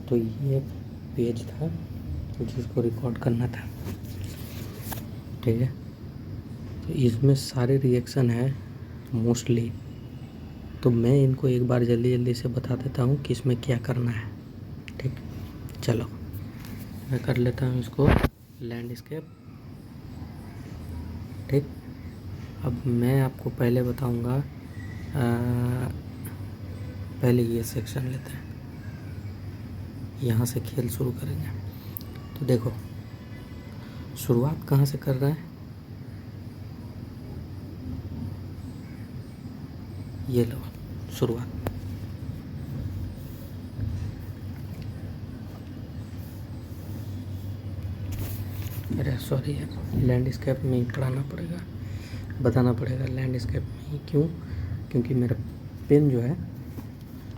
तो ये पेज था जिसको रिकॉर्ड करना था, ठीक है। तो इसमें सारे रिएक्शन है मोस्टली, तो मैं इनको एक बार जल्दी जल्दी से बता देता हूँ कि इसमें क्या करना है, ठीक। चलो मैं कर लेता हूँ इसको लैंडस्केप, ठीक। अब मैं आपको पहले बताऊँगा, पहले ये सेक्शन लेते हैं, यहाँ से खेल शुरू करेंगे। तो देखो शुरुआत कहाँ से कर रहे हैं, ये लो शुरुआत। अरे सॉरी यार, लैंडस्केप में ही पढ़ाना पड़ेगा, बताना पड़ेगा लैंडस्केप में ही। क्यों? क्योंकि मेरा पेन जो है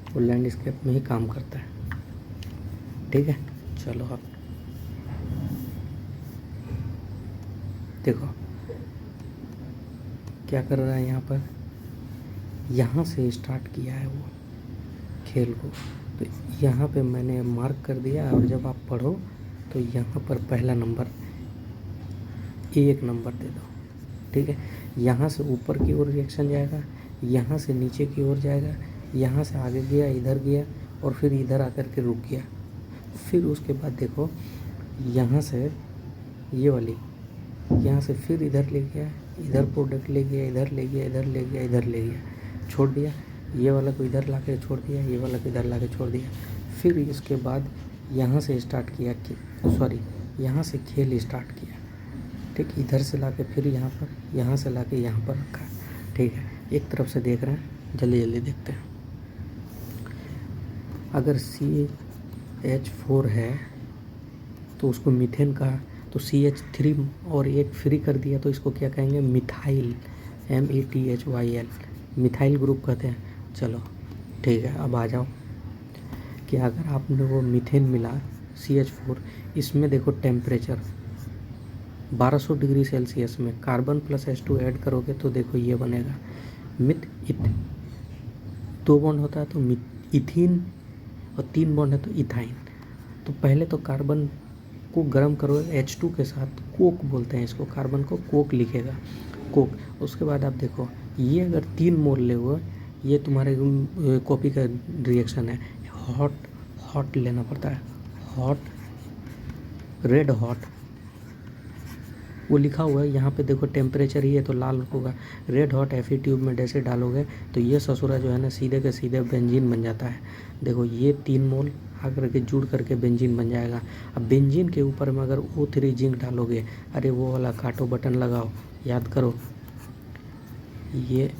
वो लैंडस्केप में ही काम करता है, ठीक है। चलो अब देखो क्या कर रहा है यहाँ पर, यहाँ से स्टार्ट किया है वो खेल को, तो यहाँ पे मैंने मार्क कर दिया। और जब आप पढ़ो तो यहाँ पर पहला नंबर 1 नंबर दे दो, ठीक है। यहाँ से ऊपर की ओर रिएक्शन जाएगा, यहाँ से नीचे की ओर जाएगा, यहाँ से आगे गया, इधर गया और फिर इधर आकर के रुक गया। फिर उसके बाद देखो यहाँ से ये वाली, यहाँ से फिर इधर ले गया, इधर प्रोडक्ट ले गया, इधर ले गया, इधर ले गया, इधर ले गया, छोड़ दिया। ये वाला को इधर ला के छोड़ दिया, ये वाला को इधर ला के छोड़ दिया। फिर इसके बाद यहाँ से स्टार्ट किया कि सॉरी, यहाँ से खेल स्टार्ट किया, ठीक। इधर से ला के फिर यहाँ पर, यहाँ से ला के यहाँ पर रखा, ठीक है। एक तरफ से देख रहे हैं, जल्दी जल्दी देखते हैं। अगर CH4 है तो उसको मीथेन कहा, तो CH3 और एक फ्री कर दिया तो इसको क्या कहेंगे, मिथाइल, METHYL, मिथाइल ग्रुप कहते हैं। चलो ठीक है, अब आ जाओ कि अगर आपने वो मीथेन मिला CH4, इसमें देखो टेम्परेचर 1200 डिग्री सेल्सियस में कार्बन प्लस H2 ऐड करोगे तो देखो ये बनेगा मिथ इथ, 2 बॉन्ड होता है तो इथीन, और 3 बॉन्ड है तो इथाइन। तो पहले तो कार्बन को गर्म करो H2 के साथ, कोक बोलते हैं इसको, कार्बन को कोक लिखेगा, कोक। उसके बाद आप देखो ये अगर 3 मोल ले हुए, ये तुम्हारे कॉपी का रिएक्शन है, हॉट लेना पड़ता है, हॉट, रेड हॉट वो लिखा हुआ है यहाँ पे देखो, टेम्परेचर ही है तो लाल होगा। रेड हॉट Fe ट्यूब में जैसे डालोगे तो ये ससुरा जो है ना सीधे के सीधे बेंजीन बन जाता है। देखो ये 3 मोल आकर के जुड़ करके बेंजीन बन जाएगा। अब बेंजीन के ऊपर में अगर O3 जिंक डालोगे, अरे वो वाला काटो बटन लगाओ, याद करो, ये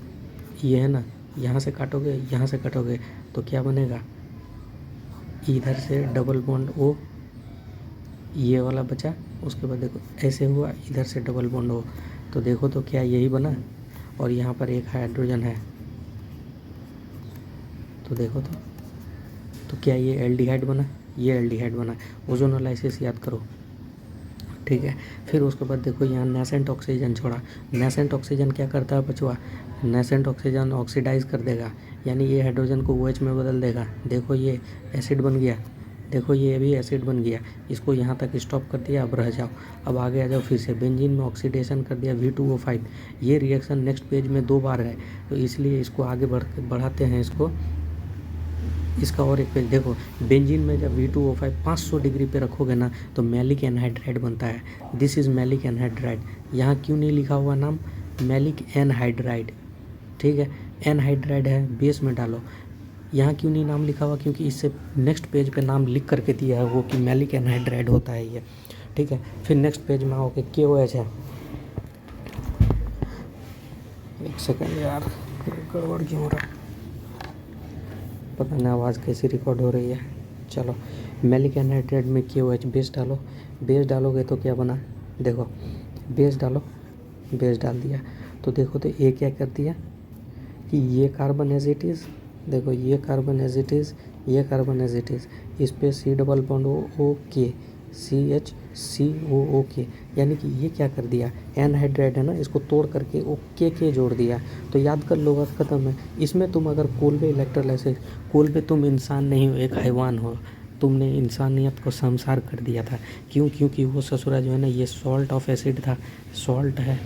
है ना, यहाँ से काटोगे, यहाँ से काटोगे तो क्या बनेगा, इधर से डबल बॉन्ड O, ये वाला बचा। उसके बाद देखो ऐसे हुआ, इधर से डबल बॉन्ड हो, तो देखो तो क्या यही बना, और यहाँ पर एक हाइड्रोजन है, तो देखो तो क्या ये एल्डिहाइड बना, ये एल्डिहाइड बना। ओजोनोलाइसिस याद करो, ठीक है। फिर उसके बाद देखो यहाँ नेसेंट ऑक्सीजन छोड़ा। नेसेंट ऑक्सीजन क्या करता है बचवा, नेसेंट ऑक्सीजन ऑक्सीडाइज कर देगा, यानी ये हाइड्रोजन को OH में बदल देगा। देखो ये एसिड बन गया, देखो ये भी एसिड बन गया। इसको यहाँ तक स्टॉप कर दिया, अब रह जाओ, अब आगे आ जाओ। फिर से बेंजीन में ऑक्सीडेशन कर दिया V2O5। ये रिएक्शन नेक्स्ट पेज में 2 बार है, तो इसलिए इसको आगे बढ़ाते हैं इसको, इसका और एक पेज देखो। बेंजीन में जब V2O5 500 डिग्री पे रखोगे ना तो मैलिक एनहाइड्राइड बनता है। This is maleic anhydride. यहाँ क्यों नहीं लिखा हुआ नाम मैलिक एनहाइड्राइड, ठीक है, एनहाइड्राइड है, बेस में डालो। यहाँ क्यों नहीं नाम लिखा हुआ, क्योंकि इससे नेक्स्ट पेज पे नाम लिख करके दिया है वो कि मैलिक एनहाइड्राइड होता है ये, ठीक है। फिर नेक्स्ट पेज में आओ कि KOH है। एक सेकेंड यार, गड़बड़ क्यों हो रहा है, पता नहीं आवाज़ कैसी रिकॉर्ड हो रही है। चलो मैलिक एनहाइड्राइड में KOH बेस डालो, बेस डालोगे तो क्या बना, देखो बेस डालो, बेस डाल दिया तो देखो तो ये क्या कर दिया कि ये कार्बन एज इट इज़, देखो ये कार्बन एज इट इज़, ये कार्बन एज इट इज़, इस पे C double bond OK CHCOOK, यानी कि ये क्या कर दिया, एनहाइड्राइड है ना, इसको तोड़ करके OK जोड़ दिया। तो याद कर लो, खत्म है। इसमें तुम अगर कोल्बे इलेक्ट्रोलाइसिस, कोल्बे तुम इंसान नहीं हो, एक हैवान हो, तुमने इंसानियत को शर्मसार कर दिया था। क्यों? क्योंकि वो ससुरा जो है ना, ये सॉल्ट ऑफ एसिड था, सॉल्ट है,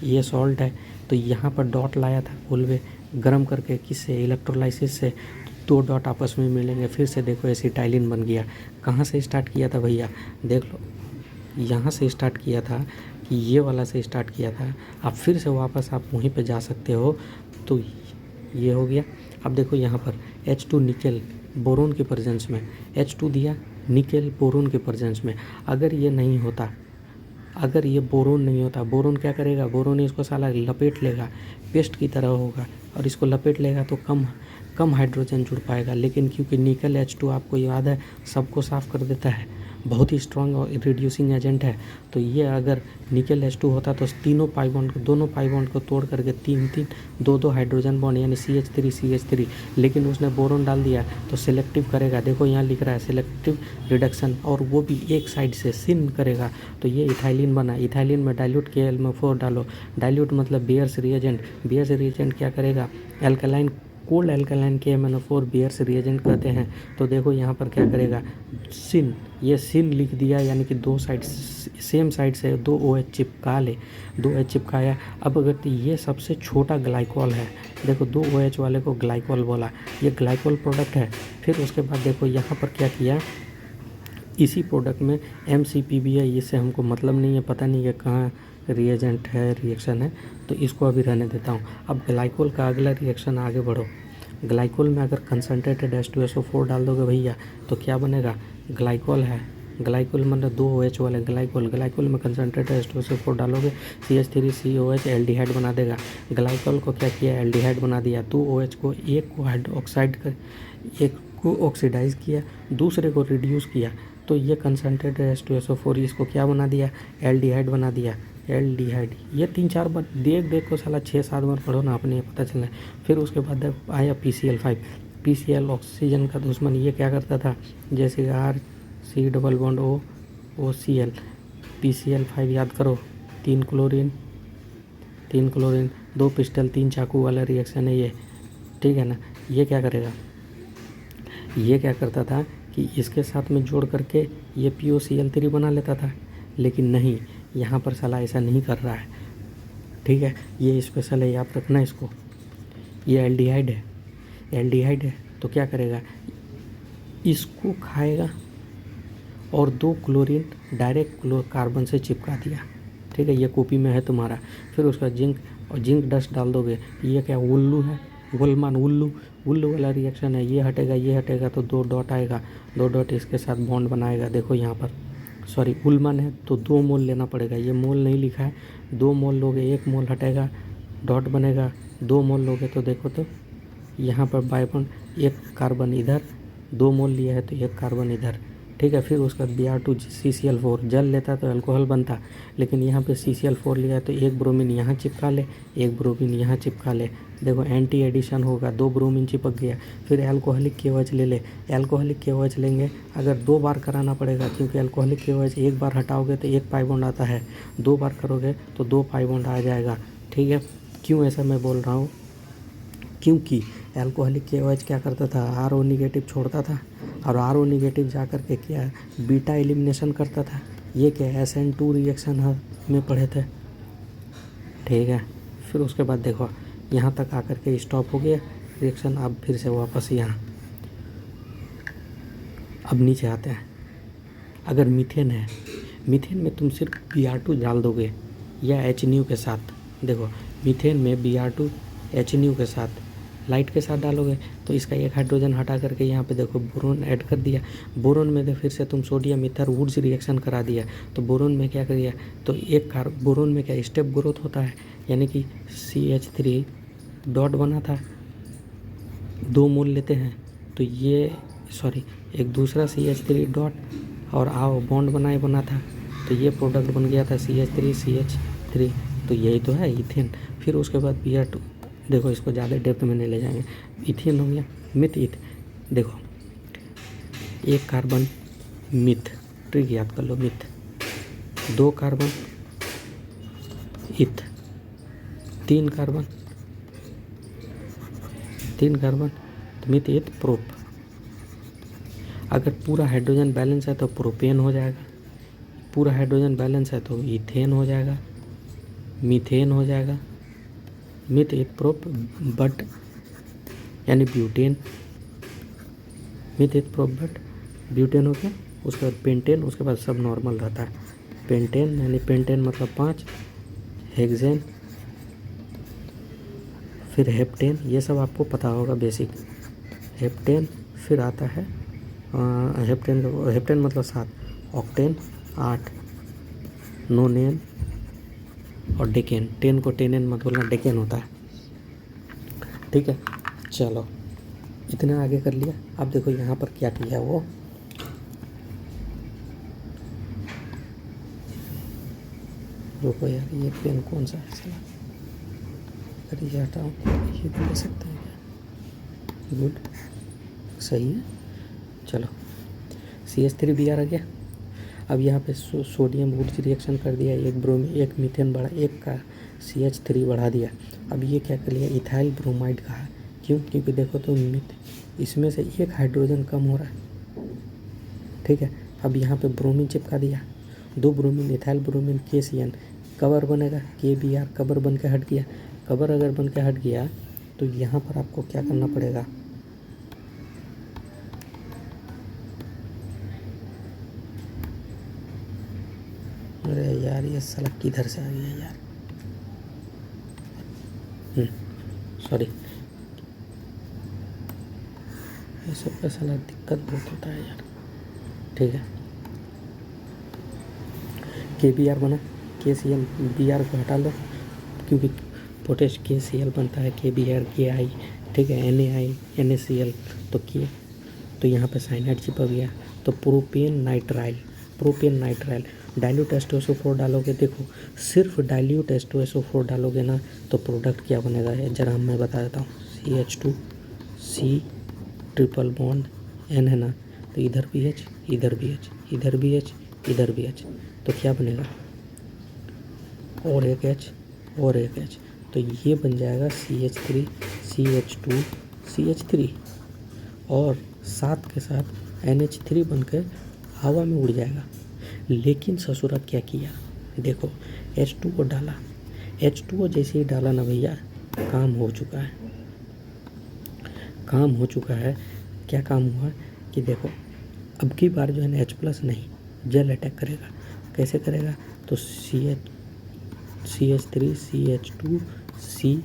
ये सॉल्ट है। तो यहाँ पर डॉट लाया था घोल में गर्म करके, किससे? इलेक्ट्रोलाइसिस से। दो डॉट आपस में मिलेंगे, फिर से देखो एसिटाइलिन बन गया। कहाँ से स्टार्ट किया था भैया? देख लो, यहाँ से स्टार्ट किया था, कि ये वाला से स्टार्ट किया था। अब फिर से वापस आप वहीं पे जा सकते हो। तो ये हो गया। अब देखो यहाँ पर H2 निकेल बोरोन के प्रेजेंस में, H2 दिया निकेल बोरोन के प्रेजेंस में। अगर ये नहीं होता, अगर ये बोरोन नहीं होता, बोरोन क्या करेगा? बोरोन इसको साला लपेट लेगा, पेस्ट की तरह होगा, और इसको लपेट लेगा तो कम हाइड्रोजन जुड़ पाएगा। लेकिन क्योंकि निकल H2 आपको याद है सबको साफ़ कर देता है, बहुत ही स्ट्रॉन्ग और रिड्यूसिंग एजेंट है। तो ये अगर निकल H2 होता तो दोनों पाई बॉन्ड को तोड़ करके दो हाइड्रोजन बॉन्ड यानी CH3 लेकिन उसने बोरोन डाल दिया तो सिलेक्टिव करेगा। देखो यहाँ लिख रहा है सिलेक्टिव रिडक्शन, और वो भी एक साइड से सिन करेगा। तो ये इथाइलिन बना। इथाइलिन में डाइल्यूट KLMO4 डालो। डाइल्यूट मतलब बेयर्स रिएजेंट। बेयर्स रिएजेंट क्या करेगा? Alkaline, cold alkaline KMNO4 bears reagent कहते हैं। तो देखो यहाँ पर क्या करेगा? सिन, ये सिन लिख दिया, यानी कि दो साइड सेम साइड से दो OH चिपका ले, 2 OH चिपकाया। अब अगर ये सबसे छोटा ग्लाइकॉल है, देखो 2 OH वाले को ग्लाइकॉल बोला, ये ग्लाइकॉल प्रोडक्ट है। फिर उसके बाद देखो यहाँ पर क्या किया, इसी प्रोडक्ट में MCPB है, इससे हमको मतलब नहीं है, पता नहीं है कहाँ रिएजेंट है, रिएक्शन है, तो इसको अभी रहने देता हूँ। अब ग्लाइकोल का अगला रिएक्शन, आगे बढ़ो। ग्लाइकोल में अगर कंसनट्रेटेड H2SO4 डाल दोगे भैया तो क्या बनेगा? ग्लाइकोल है, ग्लाइकोल मतलब 2 OH वाले ग्लाइकोल। ग्लाइकोल में कंसनट्रेटेड H2SO4 डालोगे CH3COH एल्डिहाइड बना देगा। ग्लाइकोल को क्या किया? एल्डिहाइड बना दिया। 2 OH को एक को हाइड्रोक्साइड कर, एक को ऑक्सीडाइज किया, दूसरे को रिड्यूस किया। तो ये कंसनट्रेटेड H2SO4 इसको क्या बना दिया? एल्डिहाइड बना दिया। एल्डिहाइड ये 3-4 बार देख को साला 6-7 बार पढ़ो ना, अपने पता चलना है। फिर उसके बाद आया PCl5। PCl ऑक्सीजन का दुश्मन। ये क्या करता था? जैसे RC double bond OCl, PCl5 याद करो, 3 क्लोरीन 2 पिस्टल 3 चाकू वाला रिएक्शन है ये, ठीक है ना। ये क्या करेगा? ये क्या करता था कि इसके साथ में जोड़ करके ये POCl3 बना लेता था, लेकिन नहीं, यहाँ पर साला ऐसा नहीं कर रहा है, ठीक है। ये स्पेशल है, याद रखना इसको। ये एल्डिहाइड है, एल्डिहाइड है तो क्या करेगा? इसको खाएगा और 2 क्लोरीन डायरेक्ट कार्बन से चिपका दिया, ठीक है। ये कॉपी में है तुम्हारा। फिर उसका जिंक डस्ट डाल दोगे। ये क्या? उल्लू है, गुलमान उल्लू वाला रिएक्शन है। ये हटेगा तो 2 डॉट आएगा, 2 डॉट इसके साथ बॉन्ड बनाएगा। देखो यहाँ पर, सॉरी उल्मान है तो 2 मोल लेना पड़ेगा, ये मोल नहीं लिखा है। 2 मोल लोगे, 1 मोल हटेगा, डॉट बनेगा। 2 मोल लोगे तो देखो तो यहाँ पर बाई बॉन्ड, 1 कार्बन इधर, 2 मोल लिया है तो 1 कार्बन इधर, ठीक है। फिर उसका Br2 CCl4 जल लेता तो अल्कोहल बनता, लेकिन यहाँ पे CCl4 लिया है तो 1 ब्रोमीन यहाँ चिपका ले, 1 ब्रोमीन यहाँ चिपका ले। देखो एंटी एडिशन होगा, 2 ब्रोमीन चिपक गया। फिर एल्कोहलिक KOH ले ले। एल्कोहलिक KOH लेंगे, अगर 2 बार कराना पड़ेगा, क्योंकि एल्कोहलिक KOH 1 बार हटाओगे तो 1 पाई बॉन्ड आता है, 2 बार करोगे तो 2 पाई बॉन्ड आ जाएगा, ठीक है। क्यों ऐसा मैं बोल रहा हूँ? क्योंकि एल्कोहलिक KOH क्या करता था? RO निगेटिव छोड़ता था, और RO निगेटिव जा कर के क्या बीटा एलिमिनेशन करता था। ये क्या? SN2 रिएक्शन में पढ़े थे, ठीक है। फिर उसके बाद देखो यहाँ तक आकर के स्टॉप हो गया रिएक्शन। अब फिर से वापस यहाँ, अब नीचे आते हैं। अगर मीथेन है, मीथेन में तुम सिर्फ Br2 डाल दोगे या HNU के साथ। देखो मीथेन में Br2 HNU के साथ, लाइट के साथ डालोगे तो इसका 1 हाइड्रोजन हटा करके यहाँ पे देखो बोरोन ऐड कर दिया। बोरोन में तो फिर से तुम सोडियम ईथर वुड्स रिएक्शन करा दिया, तो बोरोन में क्या कर दिया? तो बोरोन में क्या स्टेप ग्रोथ होता है, यानी कि CH3 डॉट बना था, 2 मोल लेते हैं तो ये, सॉरी एक दूसरा CH3 डॉट और आओ बॉन्ड बना था, तो ये प्रोडक्ट बन गया था CH3, तो यही तो है इथेन। फिर उसके बाद Br2, देखो इसको ज़्यादा डेप्थ में नहीं ले जाएंगे। इथेन हो गया, मिथ इथ। देखो 1 कार्बन मिथ, ट्रिक याद कर लो, मिथ। 2 कार्बन इथ, 3 कार्बन तो मिथ इथ प्रोप। अगर पूरा हाइड्रोजन बैलेंस है तो प्रोपेन हो जाएगा, पूरा हाइड्रोजन बैलेंस है तो इथेन हो जाएगा, मीथेन हो जाएगा, मिथ एक प्रोप बट यानी ब्यूटेन, मिथ एक प्रोप बट ब्यूटेन हो गया। उसके बाद पेंटेन, उसके बाद सब नॉर्मल रहता है। पेंटेन यानी पेंटेन मतलब 5, हेक्सेन, फिर हेप्टेन, ये सब आपको पता होगा बेसिक। हेप्टेन, फिर आता है हेप्टेन मतलब 7, ऑक्टेन 8, नोनेन और डेकेन। 10 को टेनेन मत बोलना, डेकेन होता है, ठीक है। चलो इतना आगे कर लिया। अब देखो यहाँ पर क्या किया वो, रुको यार ये पेन कौन सा है साला, अरे ये हटाओ, ये भी ले सकते हैं क्या? गुड, सही है। चलो CH3Br आ गया। अब यहाँ पे सोडियम वुड्स रिएक्शन कर दिया, एक ब्रोमीन एक मीथेन बढ़ा, एक का CH3 बढ़ा दिया। अब ये क्या कर लिया, इथाइल ब्रोमाइड का है। क्यों? क्योंकि देखो तो इसमें से एक हाइड्रोजन कम हो रहा है, ठीक है। अब यहाँ पे ब्रोमीन चिपका दिया, 2 bromine, ethyl bromine KCN, cover बनेगा KBr, कवर बन के हट गया। कवर अगर बन के हट गया तो यहाँ पर आपको क्या करना पड़ेगा, अरे यार ये साला किधर से आ गया यार, सॉरी, ये सब का साला दिक्कत बहुत होता है यार, ठीक है। KBr बना, KCl Br को हटा लो, क्योंकि पोटेश KCl बनता है, KBr KI, ठीक है, NaI NaCl, तो यहाँ पे साइनाइड चिपक गया। तो प्रोपेन नाइट्राइल डाइल्यूट एस्टोसो4 डालोगे, देखो सिर्फ डाइल्यूट एस्टोसो4 डालोगे ना तो प्रोडक्ट क्या बनेगा है जरा मैं बता देता हूँ। CH2C ट्रिपल बॉन्ड N है ना, तो इधर भी H, इधर भी H, इधर भी H, इधर भी H, तो क्या बनेगा, और एक H और एक H, तो ये बन जाएगा CH3 CH2 CH3 और साथ के साथ NH3 बनकर हवा में उड़ जाएगा। लेकिन ससुरा क्या किया, देखो H2O डाला, H2O जैसे ही डाला ना भैया काम हो चुका है, काम हो चुका है। क्या काम हुआ कि देखो अब की बार जो है ना H+ नहीं जेल अटैक करेगा। कैसे करेगा, तो CH3 CH2 C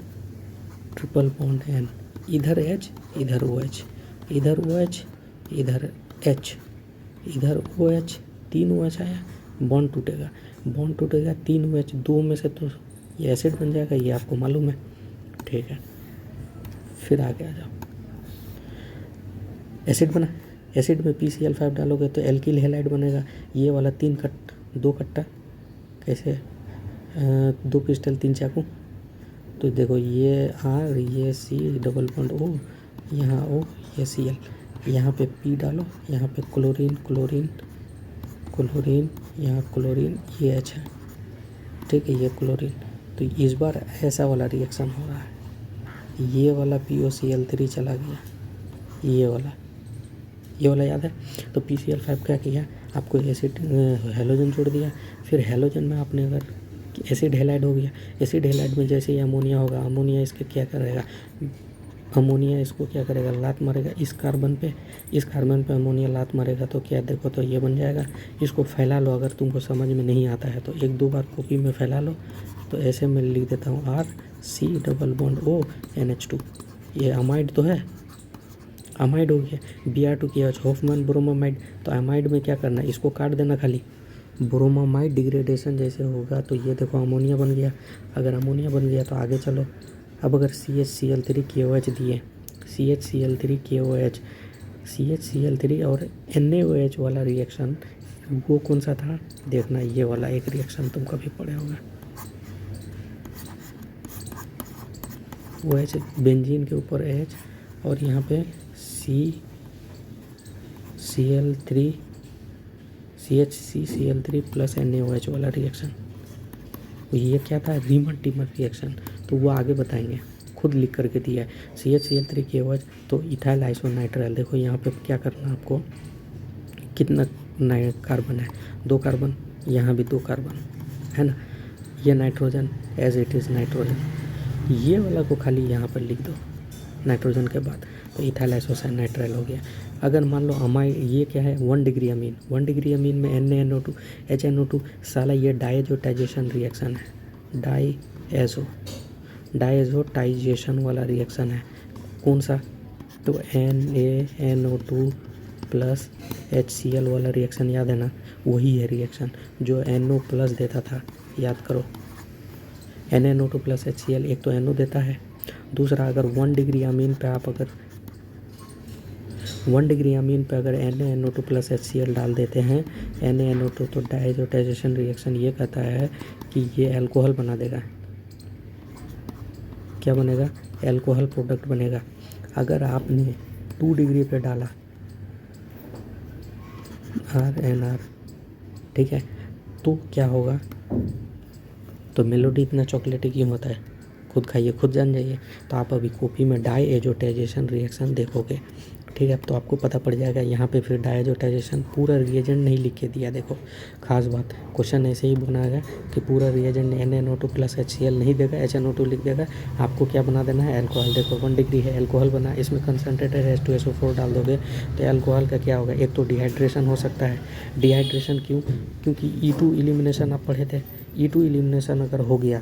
triple bond N, इधर H इधर OH, इधर OH इधर H, इधर OH, 3 OH आया, बॉन्ड टूटेगा, 3 OH, 2 में से तो ये एसिड बन जाएगा, ये आपको मालूम है, ठीक है। फिर आगे आ जाओ, एसिड बना, एसिड में PCl5 डालोगे तो एल्किल हैलाइड बनेगा। ये वाला 2 कट्टा कैसे, 2 पिस्टल 3 चाकू, तो देखो ये R ये C डबल बॉन्ड O, यहाँ O ये Cl, यहाँ पे P डालो, यहाँ पे क्लोरीन, यहाँ क्लोरीन, ये H है, ठीक है, ये क्लोरीन। तो इस बार ऐसा वाला रिएक्शन हो रहा है, ये वाला POCl3 चला गया, ये वाला याद है। तो PCl5 क्या किया, आपको एसिड हेलोजन जोड़ दिया, फिर हेलोजन में आपने अगर एसिड हेलाइड हो गया, एसिड हेलाइड में जैसे ही अमोनिया होगा, अमोनिया इसके क्या करेगा, अमोनिया इसको क्या करेगा, लात मारेगा इस कार्बन पे अमोनिया लात मारेगा, तो क्या देखो तो ये बन जाएगा। इसको फैला लो, अगर तुमको समझ में नहीं आता है तो 1-2 बार कॉपी में फैला लो। तो ऐसे मैं लिख देता हूँ RC double bond O NH2, ये अमाइड तो है, अमाइड हो गया। Br2KH हॉफमैन ब्रोमामाइड, तो अमाइड में क्या करना है, इसको काट देना खाली, ब्रोमामाइड डिग्रेडेशन जैसे होगा तो ये देखो अमोनिया बन गया। अगर अमोनिया बन गया तो आगे चलो, अब अगर CHCl3KOH दिए, CHCl3KOH और NaOH वाला रिएक्शन वो कौन सा था देखना, ये वाला एक रिएक्शन तुम कभी पढ़े होगा, OH बेंजीन के ऊपर H और यहाँ पे CHCCl3 प्लस NaOH वाला रिएक्शन, ये क्या था, रीमन टीमर रिएक्शन, तो वो आगे बताएंगे, खुद लिख करके दिया है। CHCl3KOH तो इथाइल आइसोनाइट्राइल, देखो यहाँ पे क्या करना आपको, कितना नया कार्बन है, 2 कार्बन, यहाँ भी 2 कार्बन है ना। ये nitrogen as it is nitrogen, ये वाला को खाली यहाँ पर लिख दो नाइट्रोजन के बाद, तो इथाइल आइसोसाइनाइट्राइल हो गया। अगर मान लो अमाइड, ये क्या है 1 डिग्री अमीन, 1 डिग्री अमीन में NaNO2 HNO2, साला ये डायजोटाइजेशन रिएक्शन है, डायजोटाइजेशन वाला रिएक्शन है। कौन सा, तो NaNO2 प्लस HCl वाला रिएक्शन, याद है ना, वही है रिएक्शन जो NO प्लस देता था, याद करो। NaNO2 प्लस HCl, एक तो NO देता है, दूसरा अगर 1 डिग्री अमीन पे आप अगर 1 डिग्री अमीन पे अगर NaNO2 प्लस HCl डाल देते हैं, NaNO2, तो डायजोटाइजेशन रिएक्शन ये कहता है कि ये अल्कोहल बना देगा। क्या बनेगा, अल्कोहल प्रोडक्ट बनेगा। अगर आपने 2 डिग्री पे डाला RNR, ठीक है, तो क्या होगा, तो मेलोडी इतना चॉकलेटी क्यों होता है, खुद खाइए खुद जान जाइए। तो आप अभी कॉपी में डायजोटाइजेशन रिएक्शन देखोगे, ठीक है, तो आपको पता पड़ जाएगा। यहाँ पे फिर डायजोटाइजेशन पूरा रिएजेंट नहीं लिख के दिया, देखो खास बात, क्वेश्चन ऐसे ही बनाएगा कि पूरा रिएजेंट NaNO2 प्लस HCl नहीं देगा, HNO2 लिख देगा। आपको क्या बना देना है, अल्कोहल। देखो 1 डिग्री है, अल्कोहल बना, इसमें कंसनट्रेटेड H2SO4 डाल दोगे तो अल्कोहल का क्या होगा, एक तो डिहाइड्रेशन हो सकता है। डिहाइड्रेशन क्यों, क्योंकि E2 एलिमिनेशन आप पढ़े थे, E2 एलिमिनेशन अगर हो गया,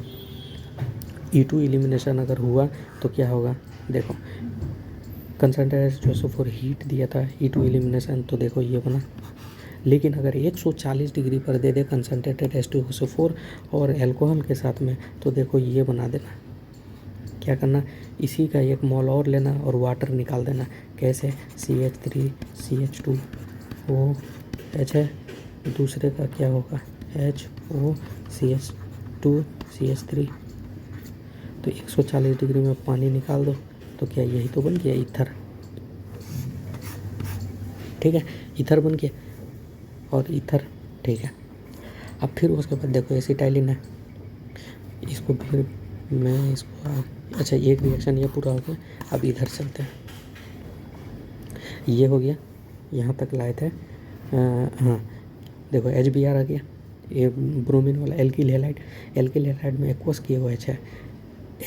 E2 एलिमिनेशन अगर हुआ तो क्या होगा, देखो कंसनट्रेटेड H2SO4 हीट दिया था, E2 एलिमिनेशन, तो देखो ये बना। लेकिन अगर 140 डिग्री पर दे दे कंसनट्रेटेड H2SO4 और अल्कोहल के साथ में, तो देखो ये बना देना। क्या करना, इसी का 1 मोल और लेना और वाटर निकाल देना। कैसे, CH3 CH2OH है, दूसरे का क्या होगा HO CH2 CH3, तो 140 डिग्री में पानी निकाल दो, तो क्या यही तो बन गया ईथर, ठीक है, ईथर बन गया। और ईथर, ठीक है। अब फिर उसके बाद देखो एसिटाइलिन है, इसको फिर मैं इसको, अच्छा एक रिएक्शन ये पूरा हो गया। अब इधर चलते हैं, ये हो गया, यहाँ तक लाए थे। हाँ देखो HBr आ गया, ये ब्रोमीन वाला एल्किल हैलाइड, एल्किल हैलाइड में एक्वस KOH है।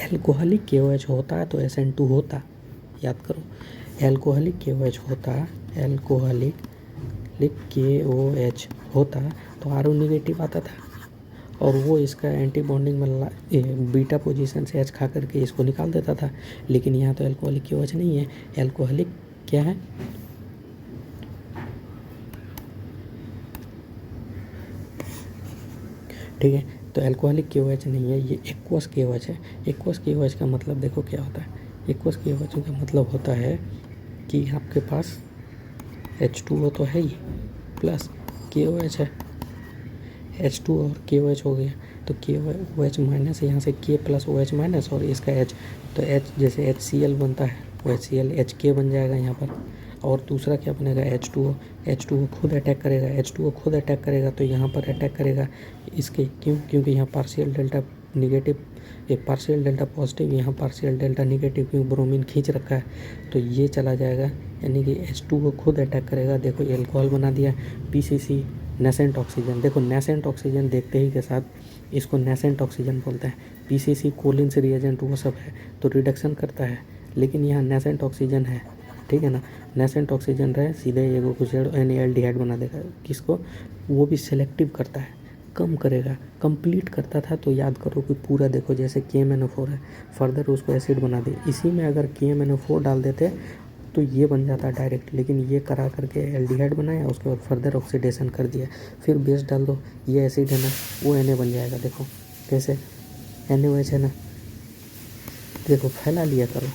एल्कोहलिक KOH होता है तो SN2 होता, याद करो, एल्कोहलिक KOH होता, एल्कोहलिक KOH होता तो RO निगेटिव आता था, और वो इसका एंटी बॉन्डिंग में बीटा पोजीशन से H खा करके इसको निकाल देता था। लेकिन यहाँ तो एल्कोहलिक KOH नहीं है, एल्कोहलिक क्या है, ठीक है, तो एल्कोहलिक KOH नहीं है, ये एक्वस KOH है। एक्वस KOH का मतलब देखो क्या होता है, एक्वस KOH का मतलब होता है कि आपके पास H2O तो है ही, प्लस KOH है, H2 और KOH हो गया, तो KOH माइनस, यहाँ से K प्लस OH माइनस, और इसका H, तो H जैसे HCl बनता है वो HCl HK बन जाएगा यहाँ पर। और दूसरा क्या बनेगा, H2O खुद अटैक करेगा, H2O खुद अटैक करेगा, तो यहाँ पर अटैक करेगा इसके, क्यों, क्योंकि यहाँ पार्शियल डेल्टा निगेटिव, एक पार्शियल डेल्टा पॉजिटिव, यहाँ पार्शियल डेल्टा निगेटिव, क्योंकि ब्रोमीन खींच रखा है, तो ये चला जाएगा, यानी कि H2O खुद अटैक करेगा। देखो ये अल्कोहल बना दिया, PCC नेसेंट ऑक्सीजन, देखो नेसेंट ऑक्सीजन देखते ही के साथ इसको नेसेंट ऑक्सीजन बोलते हैं। PCC कोलिन्स रिएजेंट वो सब है तो रिडक्शन करता है, लेकिन यहाँ नेसेंट ऑक्सीजन है, ठीक है ना, नेसेंट ऑक्सीजन रहे सीधे एगो कुछ NALDH बना देगा, किसको, वो भी सेलेक्टिव करता है, कम करेगा, कंप्लीट करता था। तो याद करो कि पूरा देखो जैसे KMNO4 है, फर्दर उसको एसिड बना दे, इसी में अगर KMNO4 डाल देते तो ये बन जाता डायरेक्ट, लेकिन ये करा करके एल्डिहाइड बनाया, उसके बाद फर्दर ऑक्सीडेशन कर दिया, फिर बेस डाल दो, ये एसिड है ना, वो Na बन जाएगा। देखो कैसे, NaOH है ना, देखो फैला लिया करो,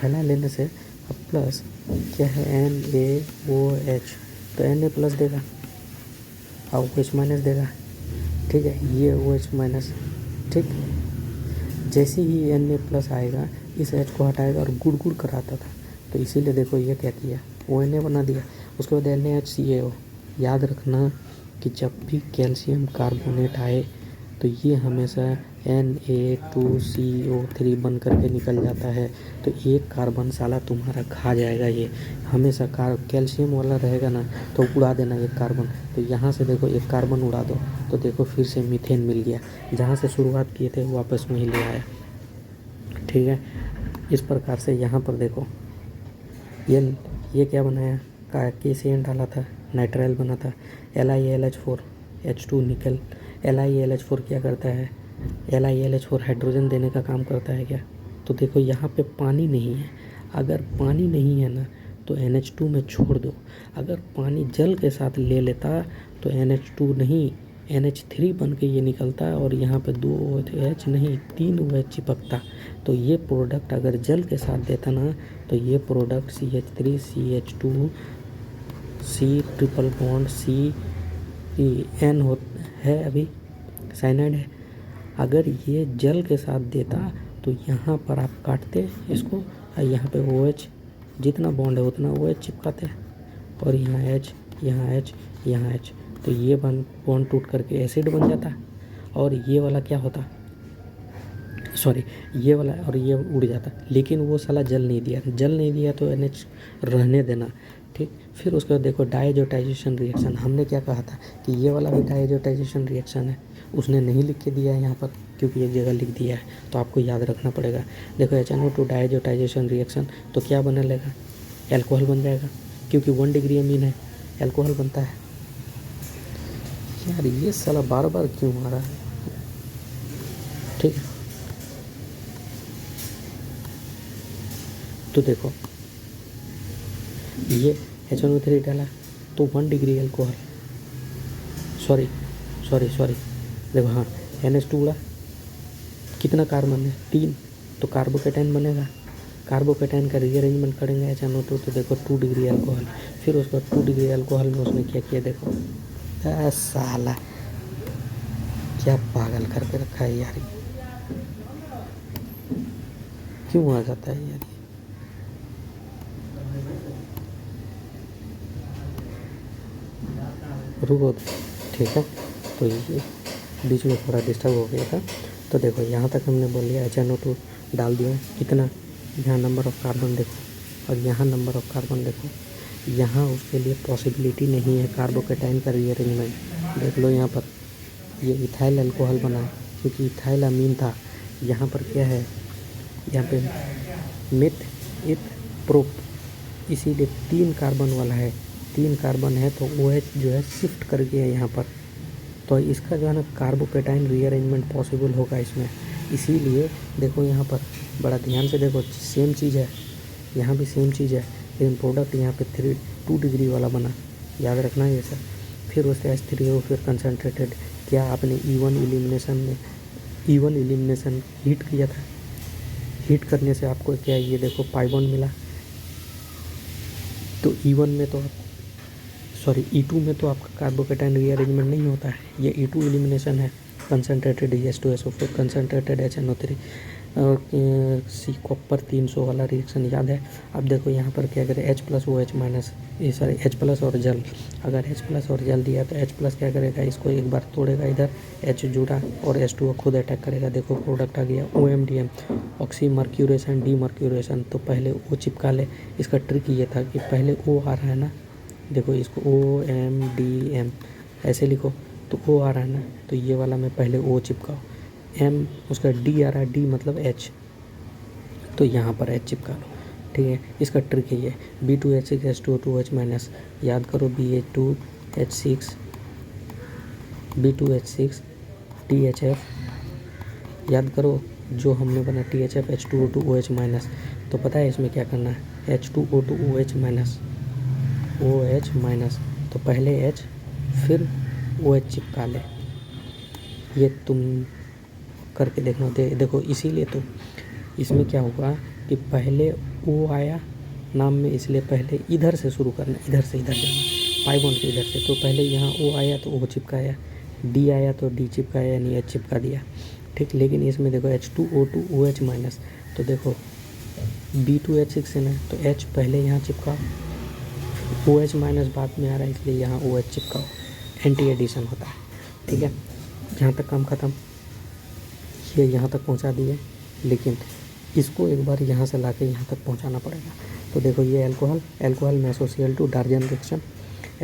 फैला लेने से अब प्लस क्या है NaOH, तो Na प्लस देगा और OH माइनस देगा, ठीक है, ये OH माइनस, ठीक, जैसे ही Na प्लस आएगा इस H को हटाएगा और गुड़ गुड़ कराता था, तो इसीलिए देखो ये क्या किया, ONA बना दिया। उसके बाद NaHCAO, याद रखना कि जब भी कैल्शियम कार्बोनेट आए तो ये हमेशा Na2CO3 बन करके निकल जाता है। तो एक कार्बन साला तुम्हारा खा जाएगा ये। हमेशा कैल्शियम वाला रहेगा ना तो उड़ा देना एक कार्बन। तो यहाँ से देखो एक कार्बन उड़ा दो तो देखो फिर से मीथेन मिल गया। जहाँ से शुरुआत किए थे वापस वहीं ले आया। ठीक है, इस प्रकार से यहाँ पर देखो ये क्या बनाया, KCN डाला था, नाइट्राइल बना था। LiAlH4 H2 निकल। LiAlH4 क्या करता है, LiAlH4 हाइड्रोजन देने का काम करता है क्या। तो देखो यहाँ पे पानी नहीं है, अगर पानी नहीं है ना तो NH2 में छोड़ दो। अगर पानी जल के साथ ले लेता तो NH2 नहीं NH3 बन के ये निकलता और यहाँ पे 2 OH नहीं 3 OH चिपकता। तो ये प्रोडक्ट अगर जल के साथ देता ना तो ये product CH3 CH2 C triple bond CN है, अभी साइनाइड है। अगर ये जल के साथ देता तो यहाँ पर आप काटते इसको और यहाँ पे OH जितना बॉन्ड है उतना OH चिपकाते और यहाँ H यहाँ H यहाँ H। तो ये बॉन्ड टूट करके एसिड बन जाता और ये वाला क्या होता, सॉरी ये वाला और ये उड़ जाता। लेकिन वो साला जल नहीं दिया तो NH रहने देना। ठीक, फिर उसके बाद देखो डायजोटाइजेशन रिएक्शन। हमने क्या कहा था कि ये वाला भी डायजोटाइजेशन रिएक्शन है, उसने नहीं लिख के दिया है यहाँ पर क्योंकि एक जगह लिख दिया है तो आपको याद रखना पड़ेगा। देखो HNO2 डायजोटाइजेशन रिएक्शन तो क्या बने लेगा, एल्कोहल बन जाएगा क्योंकि 1 डिग्री अमीन है, एल्कोहल बनता है। यार ये साला बार बार क्यों आ रहा है। ठीक है, तो देखो ये HNO3 डाला तो 1 डिग्री एल्कोहल, सॉरी देखो हाँ NH2 उड़ा, कितना कार्बन है 3, तो कार्बोकेटाइन बनेगा। कार्बोकेटाइन का रीअरेंजमेंट करेंगे HNO2 तो देखो 2 डिग्री एल्कोहल। फिर उसके बाद 2 डिग्री एल्कोहल में उसने क्या किया, देखो साला क्या पागल करके रखा है यार, क्यों आ जाता है यार। रुको, ठीक है, तो ये बीच में थोड़ा डिस्टर्ब हो गया था। तो देखो यहाँ तक हमने बोल लिया HNO2 डाल दिया, कितना, यहाँ नंबर ऑफ़ कार्बन देखो और यहाँ नंबर ऑफ़ कार्बन देखो। यहाँ उसके लिए पॉसिबिलिटी नहीं है कार्बोकेटाइन का रीअरेंजमेंट। देख लो यहाँ पर ये इथाइल अल्कोहल बना है क्योंकि इथाइल अमीन था। यहाँ पर क्या है, यहाँ पे मिथ इथ प्रोप, इसीलिए 3 कार्बन वाला है, 3 कार्बन है तो OH जो है शिफ्ट कर गया यहाँ पर। तो इसका जो है ना कार्बोकेटाइन रीअरेंजमेंट पॉसिबल होगा इसमें। इसीलिए देखो यहाँ पर बड़ा ध्यान से देखो, सेम चीज़ है, यहाँ भी सेम चीज़ है, लेकिन प्रोडक्ट यहाँ पे 2 डिग्री वाला बना, याद रखना ये सर। फिर उससे H3O फिर कंसनट्रेटेड। क्या आपने E1 एलिमिनेशन हीट किया था, हीट करने से आपको क्या ये देखो पाई बॉन्ड मिला। तो E1 में तो सॉरी E2 में तो आपका कार्बोकेटाइन रीअरेंजमेंट नहीं होता है, ये E2 एलिमिनेशन है। कंसनट्रेटेड H2SO4 कंसनट्रेटेड HNO3 और सी कॉपर 300 वाला रिएक्शन याद है। अब देखो यहाँ पर क्या करें, H प्लस OH माइनस, ये सॉरी H प्लस और जल। अगर H प्लस और जल दिया तो H प्लस क्या करेगा, इसको एक बार तोड़ेगा, इधर H जुड़ा और H2O खुद अटैक करेगा। देखो प्रोडक्ट आ गया OMDM, ऑक्सी मर्क्यूरेशन डीमर्क्यूरेशन। तो पहले O चिपका ले, इसका ट्रिक ये था कि पहले O आ रहा है ना, देखो इसको OMDM ऐसे लिखो, तो O आ रहा है ना तो ये वाला में पहले O चिपकाओ, M उसका D आ रहा है, D मतलब H, तो यहाँ पर H चिपका लो। ठीक है, इसका ट्रिक है ये B2H6 H2O2H माइनस, याद करो BH2H6 B2H6 THF, याद करो जो हमने बना THF H2O2OH माइनस। तो पता है इसमें क्या करना है, H2O2OH माइनस OH माइनस, तो पहले H फिर OH चिपका ले, ये तुम करके देखना। देखो इसीलिए तो इसमें क्या होगा कि पहले O आया नाम में, इसलिए पहले इधर से शुरू करना, इधर से इधर जाना, पाई बॉन्ड के इधर से। तो पहले यहाँ O आया तो O चिपकाया, D आया तो D चिपकाया, यानी H चिपका दिया। ठीक, लेकिन इसमें देखो H2O2OH माइनस, तो देखो B2H6 है ना तो H पहले यहाँ चिपकाओ, OH माइनस बाद में आ रहा है इसलिए यहाँ OH चिपकाओ, एंटी एडिशन होता है। ठीक है, यहाँ तक काम ख़त्म। ये यहाँ तक पहुँचा दिए, लेकिन इसको एक बार यहाँ से लाके यहाँ तक पहुँचाना पड़ेगा। तो देखो ये अल्कोहल में SOCl2 डार्जन रिएक्शन,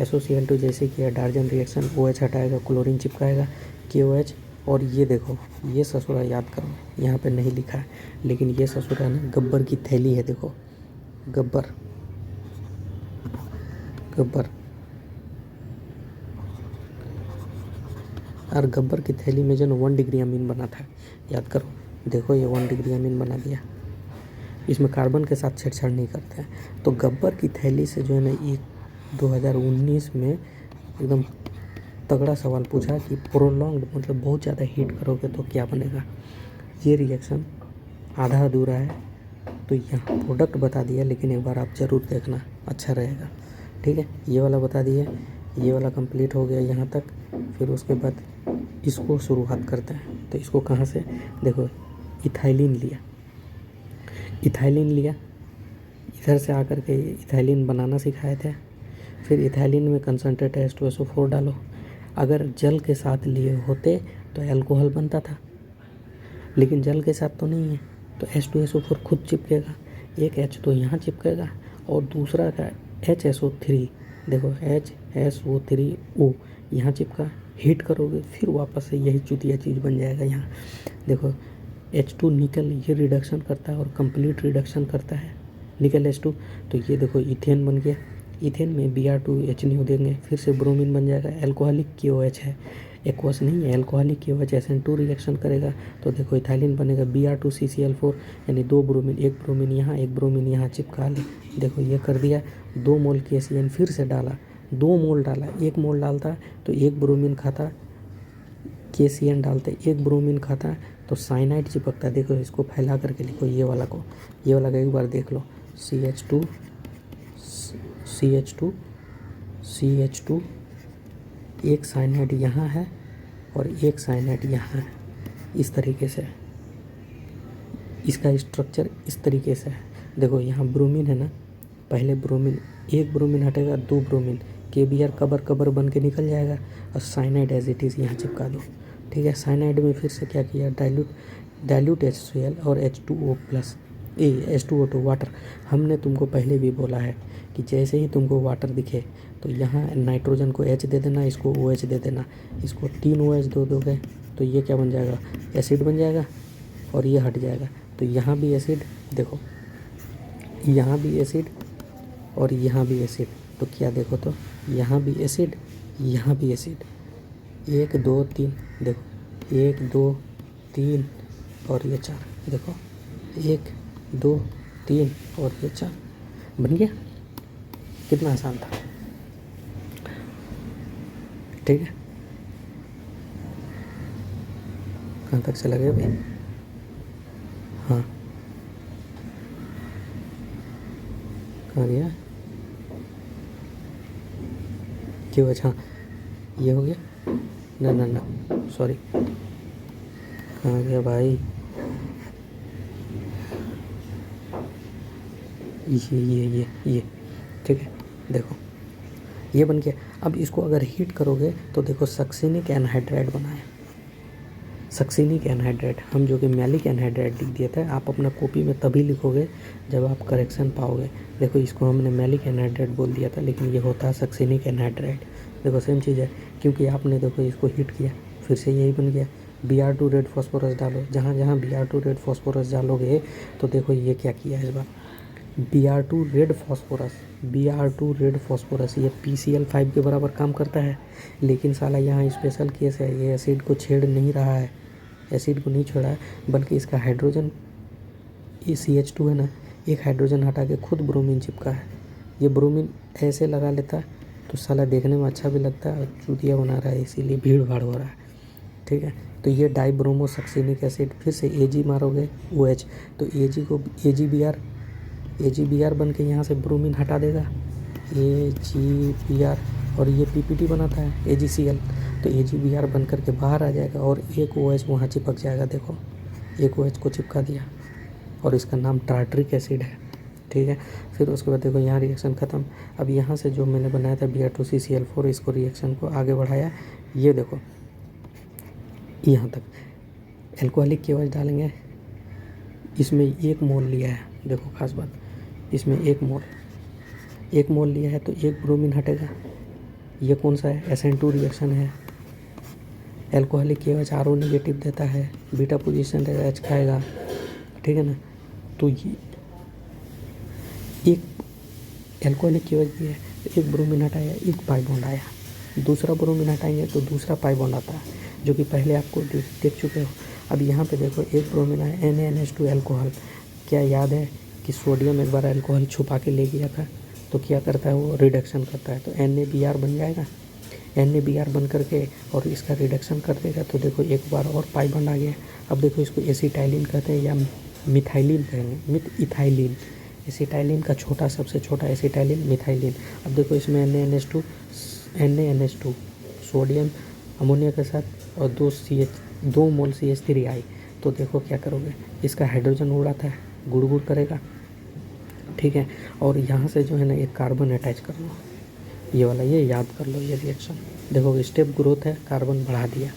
SOCl2 जैसे कि डार्जन रिएक्शन, OH हटाएगा, क्लोरीन चिपकाएगा, KOH। और ये देखो ये ससुरा याद करो, यहाँ पे नहीं लिखा है, लेकिन ये ससुरा ना गब्बर की थैली है। देखो गब्बर और गब्बर की थैली में जो 1 डिग्री अमीन बना था, याद करो। देखो ये 1 डिग्री अमीन बना दिया, इसमें कार्बन के साथ छेड़छाड़ नहीं करते हैं। तो गब्बर की थैली से जो है ना, ये 2019 में एकदम तगड़ा सवाल पूछा कि प्रोलॉन्ग्ड मतलब बहुत ज़्यादा हीट करोगे तो क्या बनेगा। ये रिएक्शन आधा अधूरा है, तो यहाँ प्रोडक्ट बता दिया, लेकिन एक बार आप ज़रूर देखना, अच्छा रहेगा। ठीक है, ये वाला बता दिया, ये वाला कंप्लीट हो गया यहाँ तक। फिर उसके बाद इसको शुरुआत करते हैं। तो इसको कहाँ से, देखो इथाइलिन लिया, इधर से आकर के इथाइलिन बनाना सिखाए थे। फिर इथाइलिन में कंसनट्रेट H2SO4 डालो। अगर जल के साथ लिए होते तो अल्कोहल बनता था, लेकिन जल के साथ तो नहीं है, तो H2SO4 खुद चिपकेगा। एक H तो यहाँ चिपकेगा और दूसरा का HSO3, देखो HSO3O यहाँ चिपका। हीट करोगे फिर वापस से यही चुतिया चीज़ बन जाएगा। यहाँ देखो H2 निकल, ये रिडक्शन करता है और कंप्लीट रिडक्शन करता है निकल H2। तो ये देखो इथेन बन गया। इथेन में Br2H देंगे, फिर से ब्रोमीन बन जाएगा। एल्कोहलिक KOH है, एक्वस नहीं है, एल्कोहलिक KOH SN2 रिएक्शन करेगा। तो देखो इथाइलिन बनेगा Br2CCl4, यानी 2 ब्रोमीन, 1 ब्रोमीन यहाँ, 1 ब्रोमीन यहाँ चिपका ले। देखो ये कर दिया। 2 मोल KCN फिर से डाला, 2 मोल डाला। 1 मोल डालता तो 1 ब्रोमीन खाता, KCN डालते 1 ब्रोमीन खाता तो साइनाइड चिपकता। देखो इसको फैला करके लिखो, ये वाला को एक बार देख लो। CH2 एक साइनाइड यहाँ है और एक साइनाइड यहाँ है। इस तरीके से इसका स्ट्रक्चर इस तरीके से है। देखो यहाँ ब्रोमीन है ना, पहले ब्रोमीन, 1 ब्रोमीन हटेगा, 2 ब्रोमीन, KBr कबर बन के निकल जाएगा और साइनाइड एज इट इज़ यहाँ चिपका दो। ठीक है, साइनाइड में फिर से क्या किया, डाइल्यूट HCl और H2O2 वाटर। हमने तुमको पहले भी बोला है कि जैसे ही तुमको वाटर दिखे तो यहाँ नाइट्रोजन को H दे देना, इसको OH दे देना। इसको 3 OH दोगे तो ये क्या बन जाएगा, एसिड बन जाएगा और ये हट जाएगा। तो यहाँ भी एसिड, देखो यहाँ भी एसिड और यहाँ भी एसिड। तो क्या देखो, तो यहाँ भी एसिड, यहाँ भी एसिड। 1 2 3, देखो 1 2 3 और ये 4। देखो 1 2 3 और ये 4 बन गया। कितना आसान था। ठीक है, कहाँ तक चला गया भाई। हाँ, कहाँ गया, क्यों, अच्छा ये हो गया ना सॉरी, कहाँ गया भाई। ये ठीक है, देखो ये बन गया। अब इसको अगर हीट करोगे तो देखो सक्सिनिक एनहाइड्राइड बनाए। सक्सिनिक एनहाइड्राइड, हम जो कि मैलिक एनहाइड्राइड लिख दिया था, आप अपना कॉपी में तभी लिखोगे जब आप करेक्शन पाओगे। देखो इसको हमने मैलिक एनहाइड्राइड बोल दिया था, लेकिन ये होता है सक्सिनिक एनहाइड्राइड। देखो सेम चीज़ है, क्योंकि आपने देखो इसको हीट किया, फिर से यही बन गया। Br2 रेड फॉस्फोरस डालो, जहाँ जहाँ Br2 रेड फॉस्फोरस डालोगे तो देखो ये क्या किया इस बार, Br2 रेड फॉस्फोरस ये PCl5 के बराबर काम करता है। लेकिन साला यहाँ स्पेशल केस है, ये एसिड को छेड़ नहीं रहा है, एसिड को नहीं छोड़ा है, बल्कि इसका हाइड्रोजन, ये CH2 है ना, एक हाइड्रोजन हटा के खुद ब्रोमीन चिपका है। ये ब्रोमीन ऐसे लगा लेता तो साला देखने में अच्छा भी लगता है और चूतिया बना रहा है, इसीलिए भीड़ भाड़ हो रहा है। ठीक है, तो ये डाइब्रोमो सक्सिनिक एसिड, फिर से Ag मारोगे OH, तो Ag को AgBr बन के यहाँ से ब्रोमीन हटा देगा, AgBr, और ये PPT बनाता है AgCl, तो AgBr बन करके बाहर आ जाएगा और एक OH वहाँ चिपक जाएगा। देखो एक OH को चिपका दिया और इसका नाम टार्ट्रिक एसिड है। ठीक है, फिर उसके बाद देखो यहाँ रिएक्शन ख़त्म। अब यहाँ से जो मैंने बनाया था Br2CCl4, इसको रिएक्शन को आगे बढ़ाया, ये देखो यहाँ तक एल्कोहलिक KOH डालेंगे, इसमें 1 मोल लिया है, देखो खास बात, इसमें 1 मोल लिया है तो 1 ब्रोमीन हटेगा। ये कौन सा है? SN2 रिएक्शन है। एल्कोहलिक KOH RO नेगेटिव देता है, बीटा पोजीशन रहेगा, H खाएगा, ठीक है ना। तो ये एक एल्कोहलिक KOH दिया है तो 1 ब्रोमीन हटाया, 1 पाई बॉन्ड आया। दूसरा ब्रोमीन हटाएंगे तो दूसरा पाई बॉन्ड आता है, जो कि पहले आपको देख चुके हो। अब यहाँ पे देखो 1 ब्रोमीन आया, NaNH2 अल्कोहल। क्या याद है कि सोडियम एक बार अल्कोहल छुपा के ले गया था, तो क्या करता है वो? रिडक्शन करता है, तो NaBr बन जाएगा। NaBr बन करके और इसका रिडक्शन कर देगा, तो देखो एक बार और पाई बॉन्ड आ गया। अब देखो इसको एसिटाइलिन कहते हैं या मिथाइलिन कहेंगे, इथाइलिन। एसिटाइलिन का छोटा, सबसे छोटा एसिटाइलिन, मिथाइलिन। अब देखो इसमें NaNH2 सोडियम अमोनिया के साथ और 2 मोल CH3 आई। तो देखो क्या करोगे, इसका हाइड्रोजन उड़ाता है, गुड़ गुड़ करेगा, ठीक है। और यहाँ से जो है ना एक कार्बन अटैच कर लो, ये वाला, ये याद कर लो ये रिएक्शन। देखो स्टेप ग्रोथ है, कार्बन बढ़ा दिया,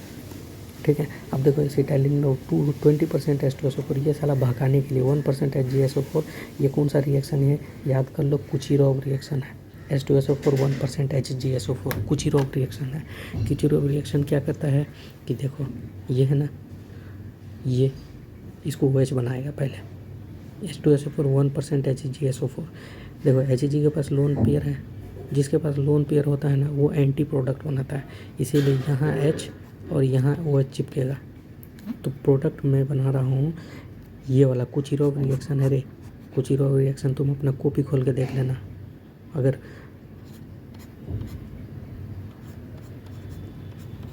ठीक है। अब देखो एसिटाइलिन 20% H2SO4, ये साला भड़काने के लिए 1% HgSO4। ये कौन सा रिएक्शन है? याद कर लो, कुचिरोव रिएक्शन है। H2SO4 1% HgSO4 कुचिरोव रिएक्शन है। कुचिरोव रिएक्शन क्या करता है कि देखो ये है ना, ये इसको OH बनाएगा पहले। H2SO4 1% HgSO4। देखो Hg के पास लोन पेयर है, जिसके पास लोन पेयर होता है ना वो एंटी प्रोडक्ट बनाता है, इसीलिए यहाँ H और यहाँ OH चिपकेगा। तो प्रोडक्ट मैं बना रहा हूँ ये वाला कुचिरोव रिएक्शन है रे। कुचिरोव रिएक्शन तुम अपना कॉपी खोल के देख लेना, अगर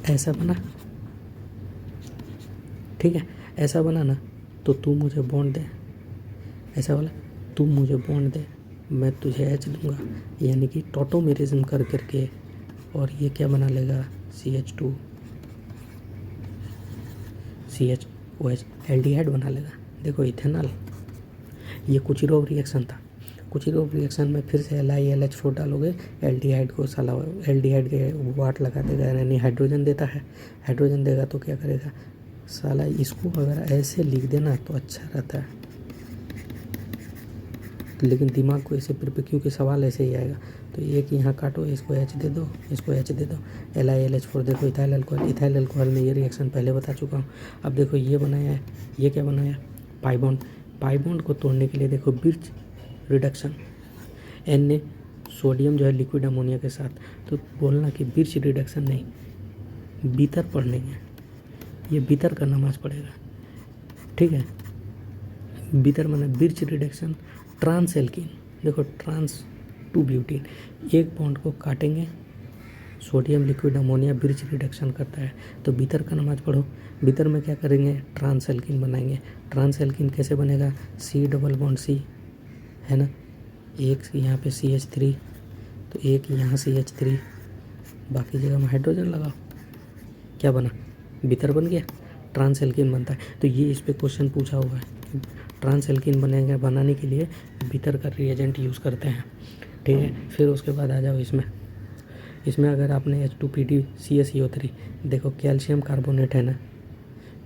ऐसा बना, ठीक है, ऐसा बना ना, तो तू मुझे बॉन्ड दे, ऐसा वाला तू मुझे बॉन्ड दे, मैं तुझे H दूंगा, यानी कि टॉटोमेरिज्म कर करके, और ये क्या बना लेगा? CH2 CHOH एल्डिहाइड बना लेगा। देखो इथेनॉल, ये कुचिरोव रिएक्शन था। कुचिरोव रिएक्शन में फिर से LiLH4 डालोगे, एल्डिहाइड को साला एल्डिहाइड के वाट लगा देगा, यानी हाइड्रोजन देता है। हाइड्रोजन देगा तो क्या करेगा साला? इसको अगर ऐसे लिख देना तो अच्छा रहता है, लेकिन दिमाग को ऐसे क्योंकि सवाल ऐसे ही आएगा। तो एक यहाँ काटो, इसको H दे दो, इसको H दे दो, LiLH4। देखो इथाइल अल्कोहल, इथाइल अल्कोहल में ये रिएक्शन पहले बता चुका हूँ। अब देखो ये बनाया है, ये क्या बनाया? Pi bond. पाई बॉन्ड को तोड़ने के लिए देखो बिर्च रिडक्शन, Na सोडियम जो है लिक्विड अमोनिया के साथ, तो बोलना कि बिर्च रिडक्शन नहीं, बीतर पढ़ने है, ये बीतर का नमाज पड़ेगा, ठीक है। बीतर माने बिर्च रिडक्शन। ट्रांस एल्कीन, देखो ट्रांस 2 ब्यूटीन, एक बॉन्ड को काटेंगे, sodium liquid ammonia birch reduction करता है, तो बीतर का नमाज पढ़ो। बीतर में क्या करेंगे? ट्रांस एल्कीन बनाएंगे। ट्रांस एल्कीन कैसे बनेगा? C डबल बॉन्ड C है ना, एक यहाँ पे CH3, तो एक यहाँ CH3, बाकी जगह में हाइड्रोजन लगाओ, क्या बना? बीतर बन गया, ट्रांस एल्कीन बनता है। तो ये इस पे क्वेश्चन पूछा हुआ है, ट्रांस एल्कीन बनेगा, बनाने के लिए बीतर का रिएजेंट यूज़ करते हैं, ठीक है। फिर उसके बाद आ जाओ इसमें अगर आपने H2PD CaCO3, देखो कैल्शियम कार्बोनेट है ना,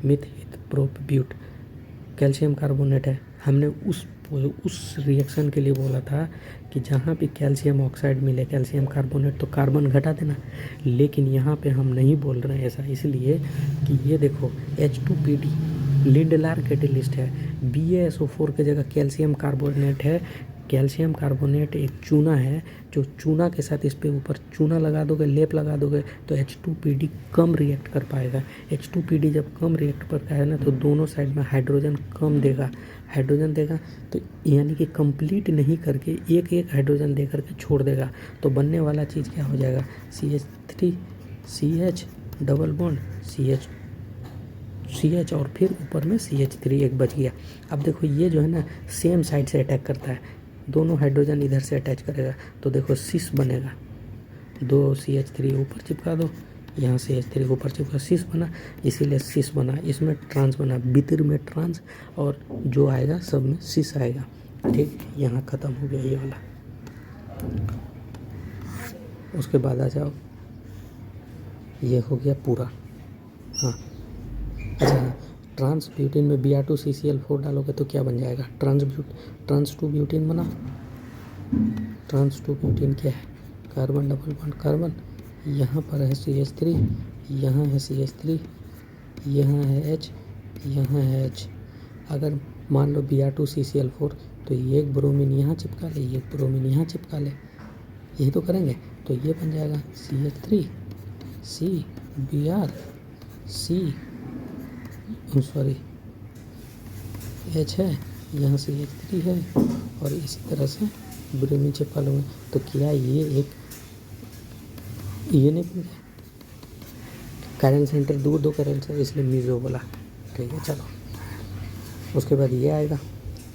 मिथ प्रोप्यूट, कैल्शियम कार्बोनेट है। हमने उस रिएक्शन के लिए बोला था कि जहाँ भी कैल्शियम ऑक्साइड मिले, कैल्शियम कार्बोनेट, तो कार्बन घटा देना, लेकिन यहाँ पे हम नहीं बोल रहे हैं ऐसा, इसलिए कि ये देखो H2PD लिंडलार कैटेलिस्ट है, BaSO4 की जगह कैल्शियम कार्बोनेट है। कैल्शियम कार्बोनेट एक चूना है, जो चूना के साथ इस पे ऊपर चूना लगा दोगे, लेप लगा दोगे, तो H2PD कम रिएक्ट कर पाएगा। H2PD जब कम रिएक्ट करता है ना, तो दोनों साइड में हाइड्रोजन कम देगा, हाइड्रोजन देगा, तो यानी कि कंप्लीट नहीं करके एक एक हाइड्रोजन दे करके छोड़ देगा, तो बनने वाला चीज़ क्या हो जाएगा? CH3 CH double bond CH और फिर ऊपर में CH3 एक बच गया। अब देखो ये जो है ना सेम साइड से अटैक करता है, दोनों हाइड्रोजन इधर से अटैच करेगा, तो देखो सिस बनेगा, 2 CH3 ऊपर चिपका दो, यहाँ CH3 ऊपर चिपका, सिस बना, इसीलिए सिस बना। इसमें ट्रांस बना, बितिर में ट्रांस, और जो आएगा सब में सिस आएगा, ठीक। यहाँ ख़त्म हो गया ये वाला। उसके बाद आ जाओ, ये हो गया पूरा, हाँ। अच्छा, ट्रांस ब्यूटीन में Br2CCl4 डालोगे तो क्या बन जाएगा? ट्रांस टू ब्यूटीन बना। ट्रांस टू ब्यूटीन क्या है? कार्बन डबल बॉन्ड कार्बन, यहाँ पर है CH3, यहाँ है CH3, यहाँ है H, यहाँ है H। अगर मान लो Br2CCl4 तो ये एक ब्रोमीन यहाँ चिपका ले, ये एक ब्रोमीन यहाँ चिपका ले, यही तो करेंगे। तो ये बन जाएगा CH3 C Br C sorry H है, यहाँ CH3 है और इसी तरह से ब्रोमीन चिपका लूँगा। तो क्या ये एक ये नहीं बन गया? कैरल सेंटर दूर दो कैरल से, इसलिए मीजो बोला। ठीक है, चलो उसके बाद ये आएगा।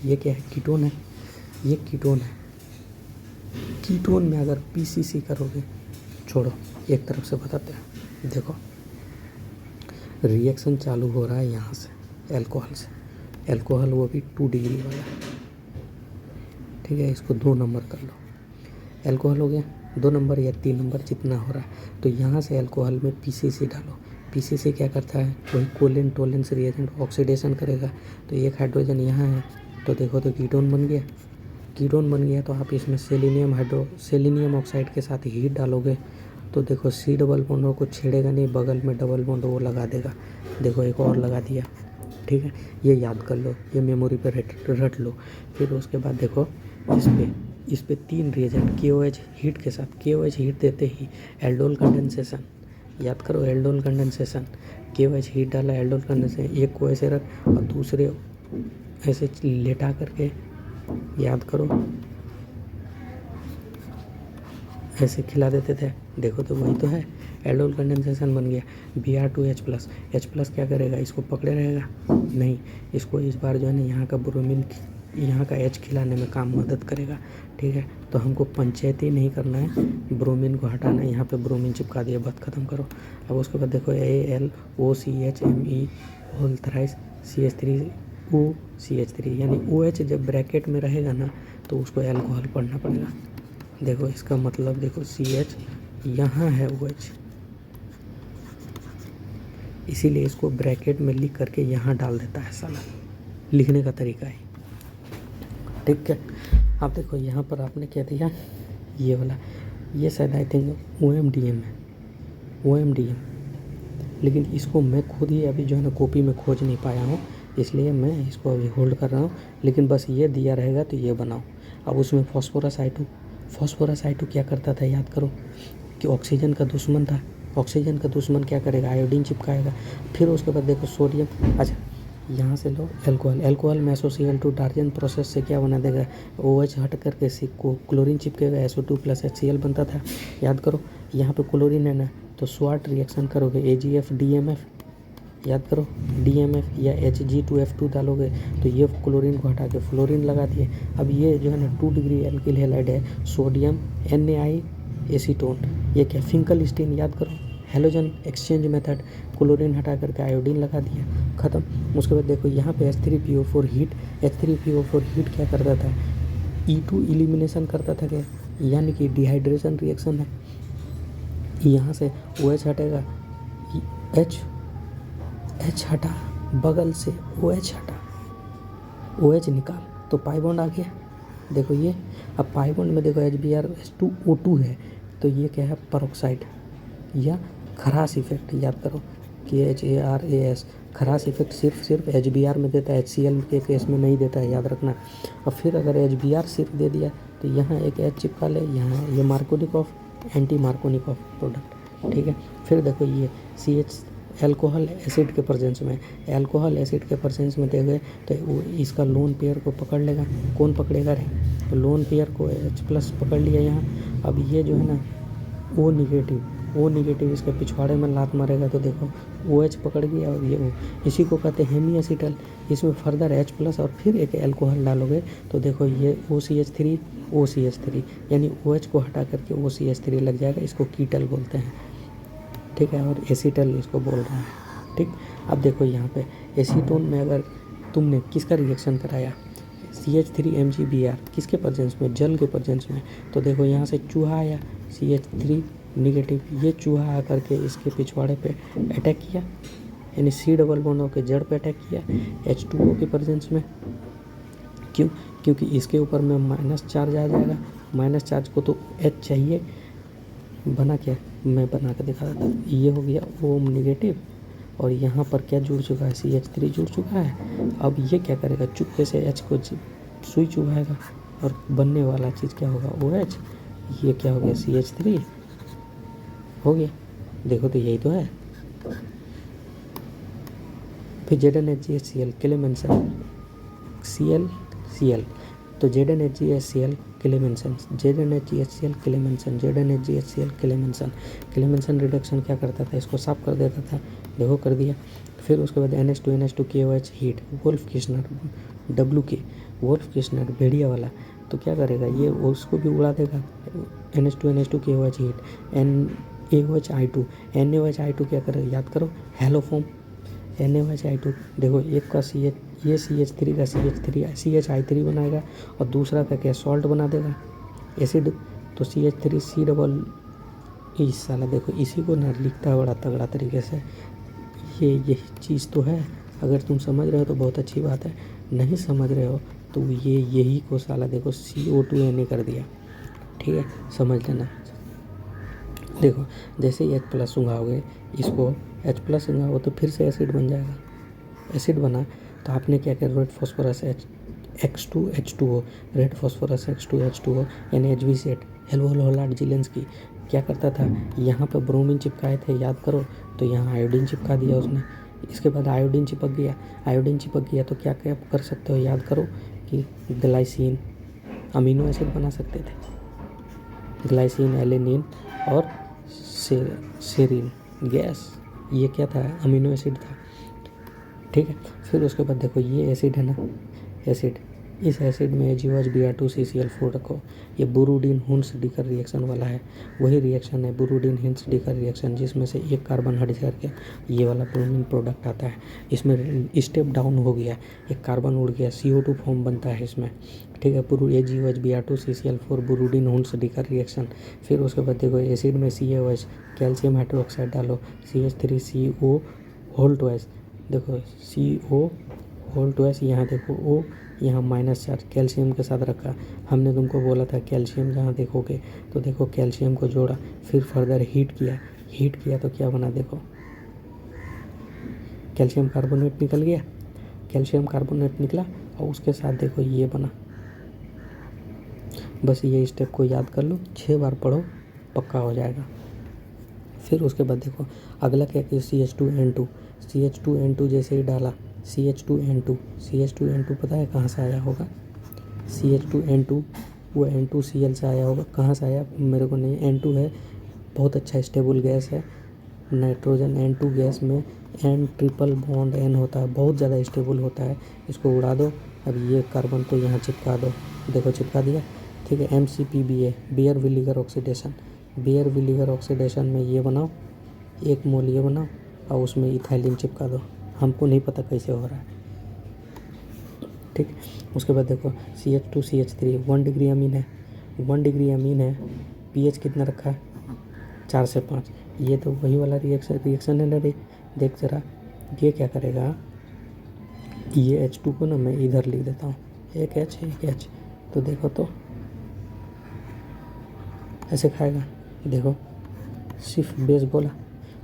ये क्या है? कीटोन है। ये कीटोन है। कीटोन में अगर PCC करोगे, छोड़ो एक तरफ से बताते हैं। देखो रिएक्शन चालू हो रहा है यहाँ से अल्कोहल से, अल्कोहल वो भी 2 डिग्री वाला। ठीक है, इसको 2 नंबर कर लो। अल्कोहल हो गया 2 नंबर या 3 नंबर जितना हो रहा है। तो यहाँ से अल्कोहल में PCC डालो। PCC क्या करता है? वही कोलिन टोलेंस रिएजेंट ऑक्सीडेशन करेगा। तो एक हाइड्रोजन यहाँ है, तो देखो तो कीटोन बन गया। कीटोन बन गया तो आप इसमें सेलेनियम ऑक्साइड के साथ हीट डालोगे तो देखो C डबल बॉन्ड को छेड़ेगा नहीं, बगल में डबल बॉन्ड वो लगा देगा। देखो एक और लगा दिया। ठीक है, ये याद कर लो, ये मेमोरी पे रट लो। फिर उसके बाद देखो इस पे 3 रिएजेंट KOH हीट के साथ, KOH हीट देते ही एल्डोल कंडेंसेशन, याद करो एल्डोल कंडेंसेशन। KOH हीट डाला, एल्डोल कंडेंसेशन, एक को ऐसे रख और दूसरे ऐसे लेटा करके, याद करो ऐसे खिला देते थे। देखो तो वही तो है, एल्डोल कंडेंसेशन बन गया। Br2H+, H+ क्या करेगा? इसको पकड़े रहेगा नहीं, इसको इस बार जो है ना यहाँ का ब्रोमीन, यहाँ का H खिलाने में काम मदद करेगा। ठीक है, तो हमको पंचायती नहीं करना है, ब्रोमीन को हटाना है। यहाँ पे ब्रोमीन चिपका दिया, बात ख़त्म करो। अब उसके बाद देखो AlOCHMe होल थ्राइस CH3OCH3, यानी OH जब ब्रैकेट में रहेगा ना तो उसको एल्कोहल पढ़ना पड़ेगा। देखो इसका मतलब देखो CH यहाँ है OH, इसीलिए इसको ब्रैकेट में लिख करके यहाँ डाल देता है साला, लिखने का तरीका है। ठीक है, अब देखो यहाँ पर आपने क्या दिया, ये वाला, ये शायद आई थिंक OMDM है, OMDM, लेकिन इसको मैं खुद ही अभी जो है ना कॉपी में खोज नहीं पाया हूँ, इसलिए मैं इसको अभी होल्ड कर रहा हूँ। लेकिन बस ये दिया रहेगा तो ये बनाओ। अब उसमें फॉस्फोरस I2 क्या करता था? याद करो कि ऑक्सीजन का दुश्मन था। ऑक्सीजन का दुश्मन क्या करेगा? आयोडीन चिपकाएगा। फिर उसके बाद देखो सोडियम, अच्छा यहाँ से लो अल्कोहल में SOCl2 डार्जन प्रोसेस से क्या बना देगा? OH हट करके सी को क्लोरीन चिपकेगा, SO2 + HCl बनता था। याद करो यहाँ पे क्लोरीन है ना, तो स्वाट रिएक्शन करोगे AgF DMF, याद करो DMF या Hg2F2 डालोगे तो ये क्लोरीन को हटा के फ्लोरीन लगा दिए। अब ये जो है ना 2 डिग्री एल्किल हैलाइड है, सोडियम NaI एसीटोन, ये क्या? फिंकलस्टीन, याद करो हेलोजन एक्सचेंज मेथड, क्लोरीन हटा करके आयोडीन लगा दिया, ख़त्म। उसके बाद देखो यहाँ पे H3PO4 हीट, H3PO4 हीट क्या करता था? E2 एलिमिनेशन करता था क्या? यानी कि डिहाइड्रेशन रिएक्शन है। यहाँ से OH हटेगा, H हटा, बगल से OH हटा, OH निकाल तो पाई बॉन्ड आ गया। देखो ये, अब पाई बॉन्ड में देखो HBr2O2 है, तो ये क्या है? परऑक्साइड या खरास इफेक्ट, याद करो KHARAS, खरास इफेक्ट सिर्फ HBr में देता है, HCl के केस में नहीं देता है, याद रखना। और फिर अगर HBr सिर्फ दे दिया तो यहाँ एक H चिपका ले, यहाँ ये मार्कोनिकॉफ, एंटी मार्कोनिकॉफ प्रोडक्ट। ठीक है, फिर देखो ये CH अल्कोहल एसिड के प्रेजेंस में, अल्कोहल एसिड के प्रेजेंस में देंगे तो वो इसका लोन पेयर को पकड़ लेगा। कौन पकड़ेगा रे? तो लोन पेयर को H+ पकड़ लिया यहाँ। अब ये जो है ना O निगेटिव इसके पिछवाड़े में लात मारेगा तो देखो OH पकड़ गया और ये इसी को कहते हैं हेमी एसिटल। इसमें फर्दर H+ और फिर एक अल्कोहल डालोगे तो देखो ये OCH3 यानी OH को हटा करके OCH3 लग जाएगा, इसको कीटल बोलते हैं। ठीक है, और एसीटल इसको बोल रहा है। ठीक, अब देखो यहाँ पे एसीटोन में अगर तुमने किसका रिएक्शन कराया? CH3MgBr, किसके प्रेजेंस में? जल के प्रेजेंस में। तो देखो यहाँ से चूहा आया CH3 निगेटिव, ये चूहा आकर के इसके पिछवाड़े पे अटैक किया, यानी C डबल बॉन्ड होकर जड़ पे अटैक किया H2O के प्रेजेंस में। क्यों? क्योंकि इसके ऊपर में माइनस चार्ज आ जाएगा, माइनस चार्ज को तो H चाहिए। बना क्या, मैं बना के दिखा देता हूँ। ये हो गया O नेगेटिव और यहाँ पर क्या जुड़ चुका है, CH3 जुड़ चुका है। अब ये क्या करेगा, चुपके से H को सुई चुभाएगा और बनने वाला चीज़ क्या होगा, OH। ये क्या हो गया, CH3 हो गया। देखो तो यही तो है। फिर ZnHgHCl क्लेमेंसन Cl तो ZnHgHCl Clemmensen, ZnHgHCl Clemmensen, ZnHgHCl Clemmensen. Clemmensen reduction क्या करता था, इसको साफ कर देता था। देखो कर दिया। फिर उसके बाद NH2NH2KOH heat, Wolff किशनर WK, Wolff किशनर भेड़िया वाला, तो क्या करेगा ये, उसको भी उड़ा देगा। NH2NH2KOH हीट, NaOH I2 क्या करेगा, याद करो, हेलोफॉर्म NaOH देखो एक का ये CH3 का CHI3 बनाएगा और दूसरा का क्या, सॉल्ट बना देगा, एसिड। तो CH3 C डबल, इस साला देखो इसी को ना लिखता है बड़ा तगड़ा तरीके से। ये यही चीज़ तो है। अगर तुम समझ रहे हो तो बहुत अच्छी बात है, नहीं समझ रहे हो तो ये यही को साला देखो CO2Na कर दिया। ठीक है, समझ लेना। देखो जैसे ही H+ उगाओगे, इसको H+ उगाओ तो फिर से एसिड बन जाएगा। एसिड बना तो आपने क्या किया, red phosphorus H2H2O, red phosphorus H2H2O NHV set, Hell Volhard Zelinsky क्या करता था, यहाँ पर ब्रोमीन चिपकाए थे, याद करो, तो यहाँ आयोडीन चिपका दिया उसने। इसके बाद आयोडीन चिपक गया तो क्या क्या कर सकते हो, याद करो कि ग्लाइसिन, अमीनो एसिड बना सकते थे, ग्लाइसिन, एलेनिन और सेरीन गैस, ये क्या था, अमीनो एसिड था। ठीक है, फिर उसके बाद देखो ये एसिड है ना, एसिड, इस एसिड में AgOH Br2CCl4 रखो। ये बुरुडीन हुन्स डीकर रिएक्शन वाला है, वही रिएक्शन है बुरुडीन हिंस डीकर रिएक्शन, जिसमें से एक कार्बन हट करके ये वाला ब्रोमीन प्रोडक्ट आता है। इसमें स्टेप डाउन हो गया, एक कार्बन उड़ गया, CO2 फॉर्म बनता है इसमें। ठीक है, AgOH Br2CCl4 बुरुडीन हुन्स डीकर रिएक्शन। फिर उसके बाद देखो एसिड में CaOH, कैल्शियम हाइड्रोक्साइड डालो, CH3CO होल ट्वाइस, देखो CO होल ट्वाइस, यहाँ देखो O, यहाँ माइनस चार्ज कैल्शियम के साथ रखा। हमने तुमको बोला था कैल्शियम जहाँ देखोगे तो देखो कैल्शियम को जोड़ा, फिर फर्दर हीट किया तो क्या बना, देखो कैल्शियम कार्बोनेट निकला और उसके साथ देखो ये बना। बस ये स्टेप को याद कर लो, 6 बार पढ़ो, पक्का हो जाएगा। फिर उसके बाद देखो अगला क्या कि CH2N2 जैसे ही डाला, CH2N2 पता है कहाँ से आया होगा, CH2N2 वो N2Cl से आया होगा। कहाँ से आया मेरे को नहीं, N2 है, बहुत अच्छा स्टेबल गैस है। नाइट्रोजन N2 गैस में N ट्रिपल बॉन्ड N होता है, बहुत ज़्यादा स्टेबल होता है। इसको उड़ा दो, अब ये कार्बन को यहाँ चिपका दो, देखो चिपका दिया। ठीक है, MCPBA बियर विलीगर ऑक्सीडेशन में ये बनाओ, 1 मोल ये बनाओ और उसमें इथाइलिन चिपका दो। हमको नहीं पता कैसे हो रहा है। ठीक, उसके बाद देखो CH2CH3 1 डिग्री अमीन है, pH कितना रखा है, 4 से 5। ये तो वही वाला रिएक्शन है ना रे। देख जरा ये क्या करेगा, ये H2 को ना मैं इधर लिख देता हूँ, एक H, तो देखो तो ऐसे खाएगा, देखो सिर्फ बेस बोला,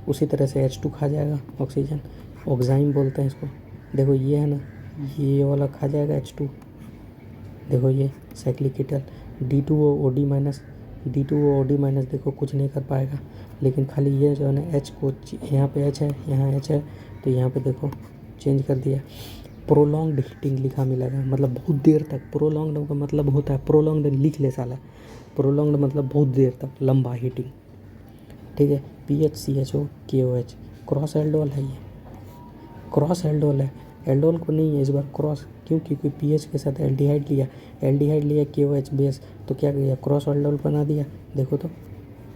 उसी तरह से H2 खा जाएगा ऑक्सीजन, ऑक्साइम बोलते हैं इसको। देखो ये है ना, ये वाला खा जाएगा H2, देखो ये साइक्लिक कीटल D2OD माइनस देखो कुछ नहीं कर पाएगा, लेकिन खाली ये जो है ना H को, यहाँ पे H है, यहाँ H है, तो यहाँ पे देखो चेंज कर दिया। प्रोलॉन्ग्ड हीटिंग लिखा मिलेगा, मतलब बहुत देर तक। प्रोलॉन्ग्ड का मतलब होता है, प्रोलॉन्ग्ड लिख ले साला, प्रोलॉन्ग्ड मतलब बहुत देर तक, लंबा हीटिंग। ठीक है, PHCHO KOH क्रॉस एल्डोल है, ये क्रॉस एल्डोल है, एल्डोल को नहीं है इस बार क्रॉस, क्योंकि कोई पीएच के साथ एल्डिहाइड लिया KOH बेस, तो क्या किया, क्रॉस एल्डोल बना दिया। देखो तो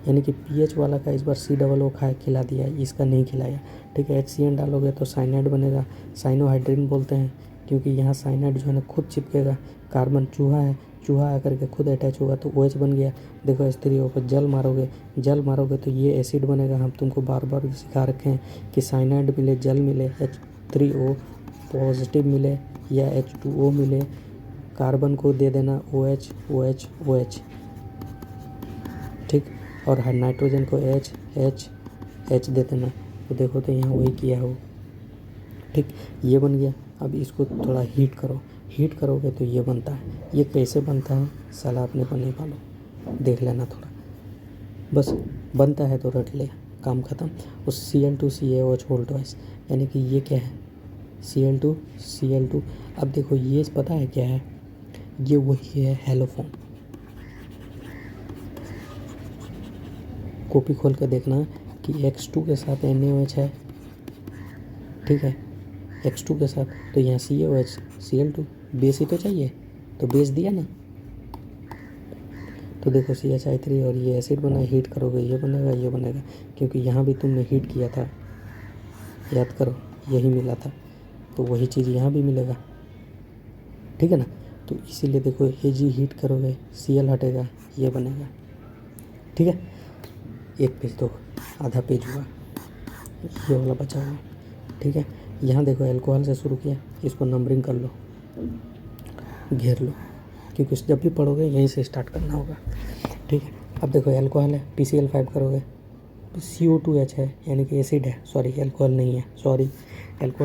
यानी कि पीएच वाला का इस बार COO खिला दिया, इसका नहीं खिलाया। ठीक है, HCN डालोगे तो साइनाइड बनेगा, साइनोहाइड्रिन बोलते हैं, क्योंकि यहाँ साइनाइड जो है ना खुद चिपकेगा। कार्बन चूहा है, चूहा आकर के खुद अटैच होगा तो OH बन गया। देखो H3O पर जल मारोगे तो ये एसिड बनेगा। हम तुमको बार बार सिखा रखे हैं कि साइनाइड मिले, जल मिले, H3O पॉजिटिव मिले या H2O मिले, कार्बन को दे देना OH OH OH, ठीक, और नाइट्रोजन को H H H दे देना। तो देखो तो यहाँ वही किया हो, ठीक, ये बन गया। अब इसको थोड़ा हीट करोगे तो ये बनता है। ये कैसे बनता है साला अपने को नहीं मालूम, देख लेना थोड़ा, बस बनता है तो रट ले, काम ख़त्म। उस Cl2CaOH होल ट्वाइस, यानी कि ये क्या है Cl2 अब देखो ये पता है क्या है, ये वही है हैलोफॉर्म। कॉपी खोल के देखना कि X2 के साथ NaOH है, ठीक है, X2 के साथ, तो यहाँ CaOH Cl2 बेस ही तो चाहिए, तो बेस दिया ना। तो देखो CH3 और ये एसिड बना, हीट करोगे ये बनेगा, क्योंकि यहाँ भी तुमने हीट किया था, याद करो, यही मिला था, तो वही चीज़ यहाँ भी मिलेगा, ठीक है ना। तो इसीलिए देखो Ag हीट करोगे Cl हटेगा, ये बनेगा, ठीक है। एक पेज दो, आधा पेज हुआ, ये वाला बचा हुआ, ठीक है। यहाँ देखो अल्कोहल से शुरू किया, इसको नंबरिंग कर लो, घेर लो, क्योंकि जब भी पढ़ोगे यहीं से स्टार्ट करना होगा, ठीक है। अब देखो अल्कोहल है, PCl5 करोगे, CO2H है, यानी कि एसिड है, सॉरी अल्कोहल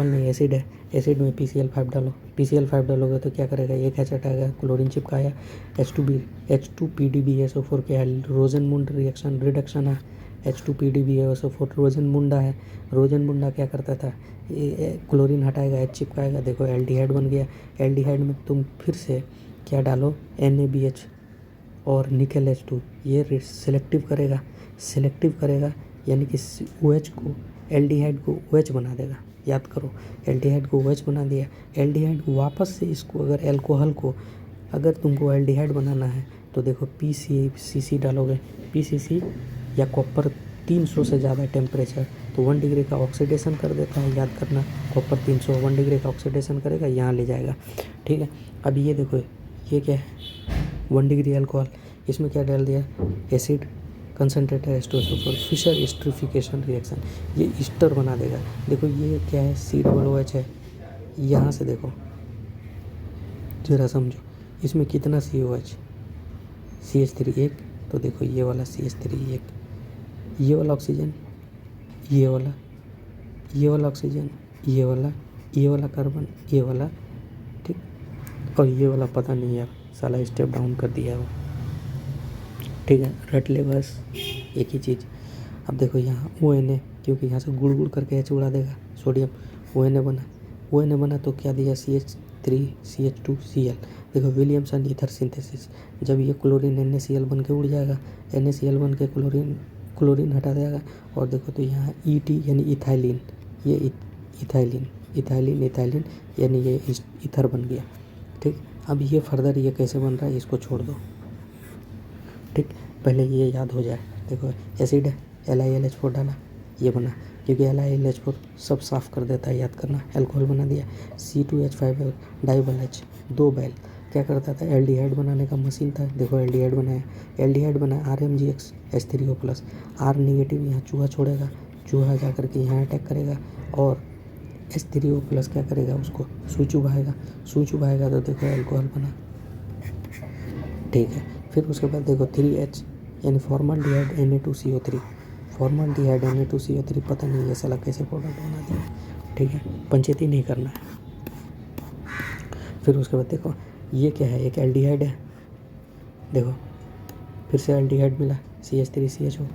नहीं एसिड है। एसिड में PCl5 डालो, PCl5 डालोगे तो क्या करेगा, एक H हटाएगा, क्लोरीन चिपकाया, H2PDBSO4 क्या है, रोजनमुंड रिडक्शन है, H2PDBSO4 रोजनमुंडा है। रोजनमुंडा क्या करता था, ये क्लोरीन हटाएगा, H चिपकाएगा, देखो एल्डिहाइड बन गया। एल्डिहाइड में तुम फिर से क्या डालो, NaBH और निकल H2, ये सेलेक्टिव करेगा, यानी कि OH को, एल्डिहाइड को OH बना देगा, याद करो, एल्डिहाइड को OH बना दिया। एल्डिहाइड को वापस से इसको, अगर अल्कोहल को अगर तुमको एल्डिहाइड बनाना है तो देखो PCC डालोगे, PCC या कॉपर 300 से ज़्यादा टेम्परेचर, तो 1 डिग्री का ऑक्सीडेशन कर देता है, याद करना, कॉपर 300 1 डिग्री का ऑक्सीडेशन करेगा, यहाँ ले जाएगा, ठीक है। अब ये देखो ये क्या है, 1 डिग्री अल्कोहल, इसमें क्या डाल दिया, acid concentrated H2SO4, Fischer esterification reaction, ये ईस्टर बना देगा। देखो ये क्या है, COOH है, यहाँ से देखो जरा समझो, इसमें कितना COH, CH3 1, तो देखो ये वाला CH3 1, ये वाला ऑक्सीजन, ये वाला ऑक्सीजन, ये वाला कार्बन, ये वाला, ठीक, और ये वाला पता नहीं यार, साला स्टेप डाउन कर दिया वो, ठीक है, रट ले बस एक ही चीज़। अब देखो यहाँ ONA, क्योंकि यहाँ से गुड़ करके H उड़ा देगा, सोडियम, ONA बना तो क्या दिया, CH3 CH2 Cl। देखो विलियमसन ईथर सिंथेसिस, जब ये क्लोरीन NaCl बन के उड़ जाएगा, NaCl बन के क्लोरीन हटा देगा, और देखो तो यहाँ ET यानी इथाइलिन, ये इथाइलिन यानी ये ईथर बन गया, ठीक। अब ये फर्दर ये कैसे बन रहा है, इसको छोड़ दो, ठीक, पहले ये याद हो जाए। देखो एसिड है, LiLH4 डाला, ये बना, क्योंकि LiLH4 सब साफ़ कर देता है, याद करना, अल्कोहल बना दिया। C2H5 डाइबल H, 2 बैल, क्या करता था, एल्डिहाइड बनाने का मशीन था, देखो एल्डिहाइड बनाया, RMGX H3O+, R निगेटिव यहाँ चूहा छोड़ेगा, चूहा जा करके यहाँ अटैक करेगा, और H3O+ क्या करेगा, उसको सुई चुभाएगा, तो देखो अल्कोहल बना, ठीक है। फिर उसके बाद देखो 3H यानी फॉर्मल्डिहाइड Na2CO3, फॉर्मल्डिहाइड Na2CO3, पता नहीं ये साला कैसे प्रोडक्ट बना दिया, ठीक है, पंचायती नहीं करना है। फिर उसके बाद देखो ये क्या है, एक एल्डिहाइड है, देखो फिर से एल्डिहाइड मिला, CH3CHO,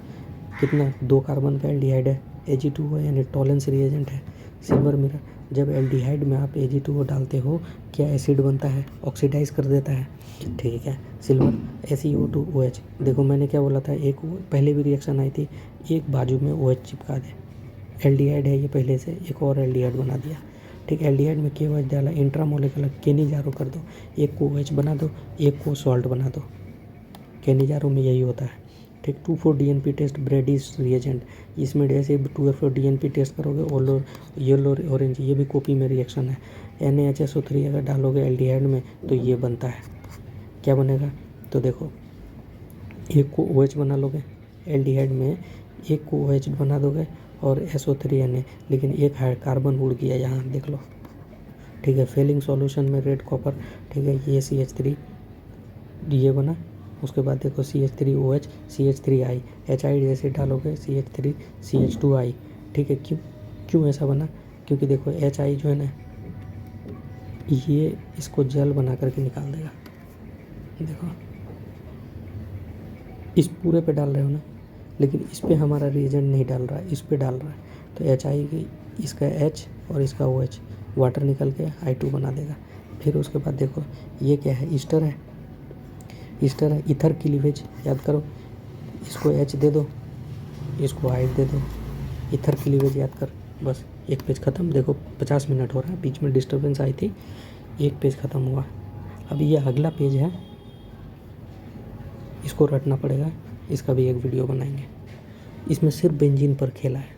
कितना, 2 कार्बन का एल्डिहाइड है, Ag2O यानी टॉलेंस रिएजेंट है, सिल्वर मिरर। जब एल्डिहाइड में आप Ag2O डालते हो, क्या एसिड बनता है, ऑक्सीडाइज कर देता है, ठीक है, सिल्वर SeO2OH। देखो मैंने क्या बोला था, एक पहले भी रिएक्शन आई थी, एक बाजू में OH चिपका दे, एल्डिहाइड है ये पहले से, एक और एल्डिहाइड बना दिया, ठीक, एल्डिहाइड में KOH डाला, इंट्रामोलिकुलर केनिजारो कर दो, एक को OH बना दो, एक को सॉल्ट बना दो, केनिजारो में यही होता है, ठीक। 2,4-DNP टेस्ट, ब्रेडिस रिएजेंट, इसमें जैसे 2,4-DNP टेस्ट करोगे, येलो ऑरेंज, ये भी कॉपी में रिएक्शन है। NaHSO3 अगर डालोगे एल्डिहाइड में तो ये बनता है, क्या बनेगा, तो देखो एक को OH बना लोगे, एल्डिहाइड में एक को OH बना दोगे और SO3Na, लेकिन एक कार्बन उड़ गया यहाँ, देख लो, ठीक है। फेलिंग सॉल्यूशन में रेड कॉपर, ठीक है, ये CH3 ये बना। उसके बाद देखो CH3OH CH3I, एचाइड एसिड डालोगे CH3CH2I, ठीक है। क्यों ऐसा बना, क्योंकि देखो HI जो है ना, ये इसको जल बना करके निकाल देगा। देखो इस पूरे पे डाल रहे हो ना, लेकिन इस पे हमारा रिएजेंट नहीं डाल रहा है, इस पे डाल रहा है, तो HI की इसका H और इसका OH वाटर निकल के I2 बना देगा। फिर उसके बाद देखो ये क्या है, ईस्टर है, ईस्टर है, ईथर क्लीवेज याद करो, इसको H दे दो, इसको I दे दो, ईथर क्लीवेज याद कर, बस एक पेज ख़त्म। देखो 50 मिनट हो रहा है, बीच में डिस्टर्बेंस आई थी, एक पेज ख़त्म हुआ। अब ये अगला पेज है, इसको रटना पड़ेगा, इसका भी एक वीडियो बनाएंगे। इसमें सिर्फ बेंजीन पर खेला है।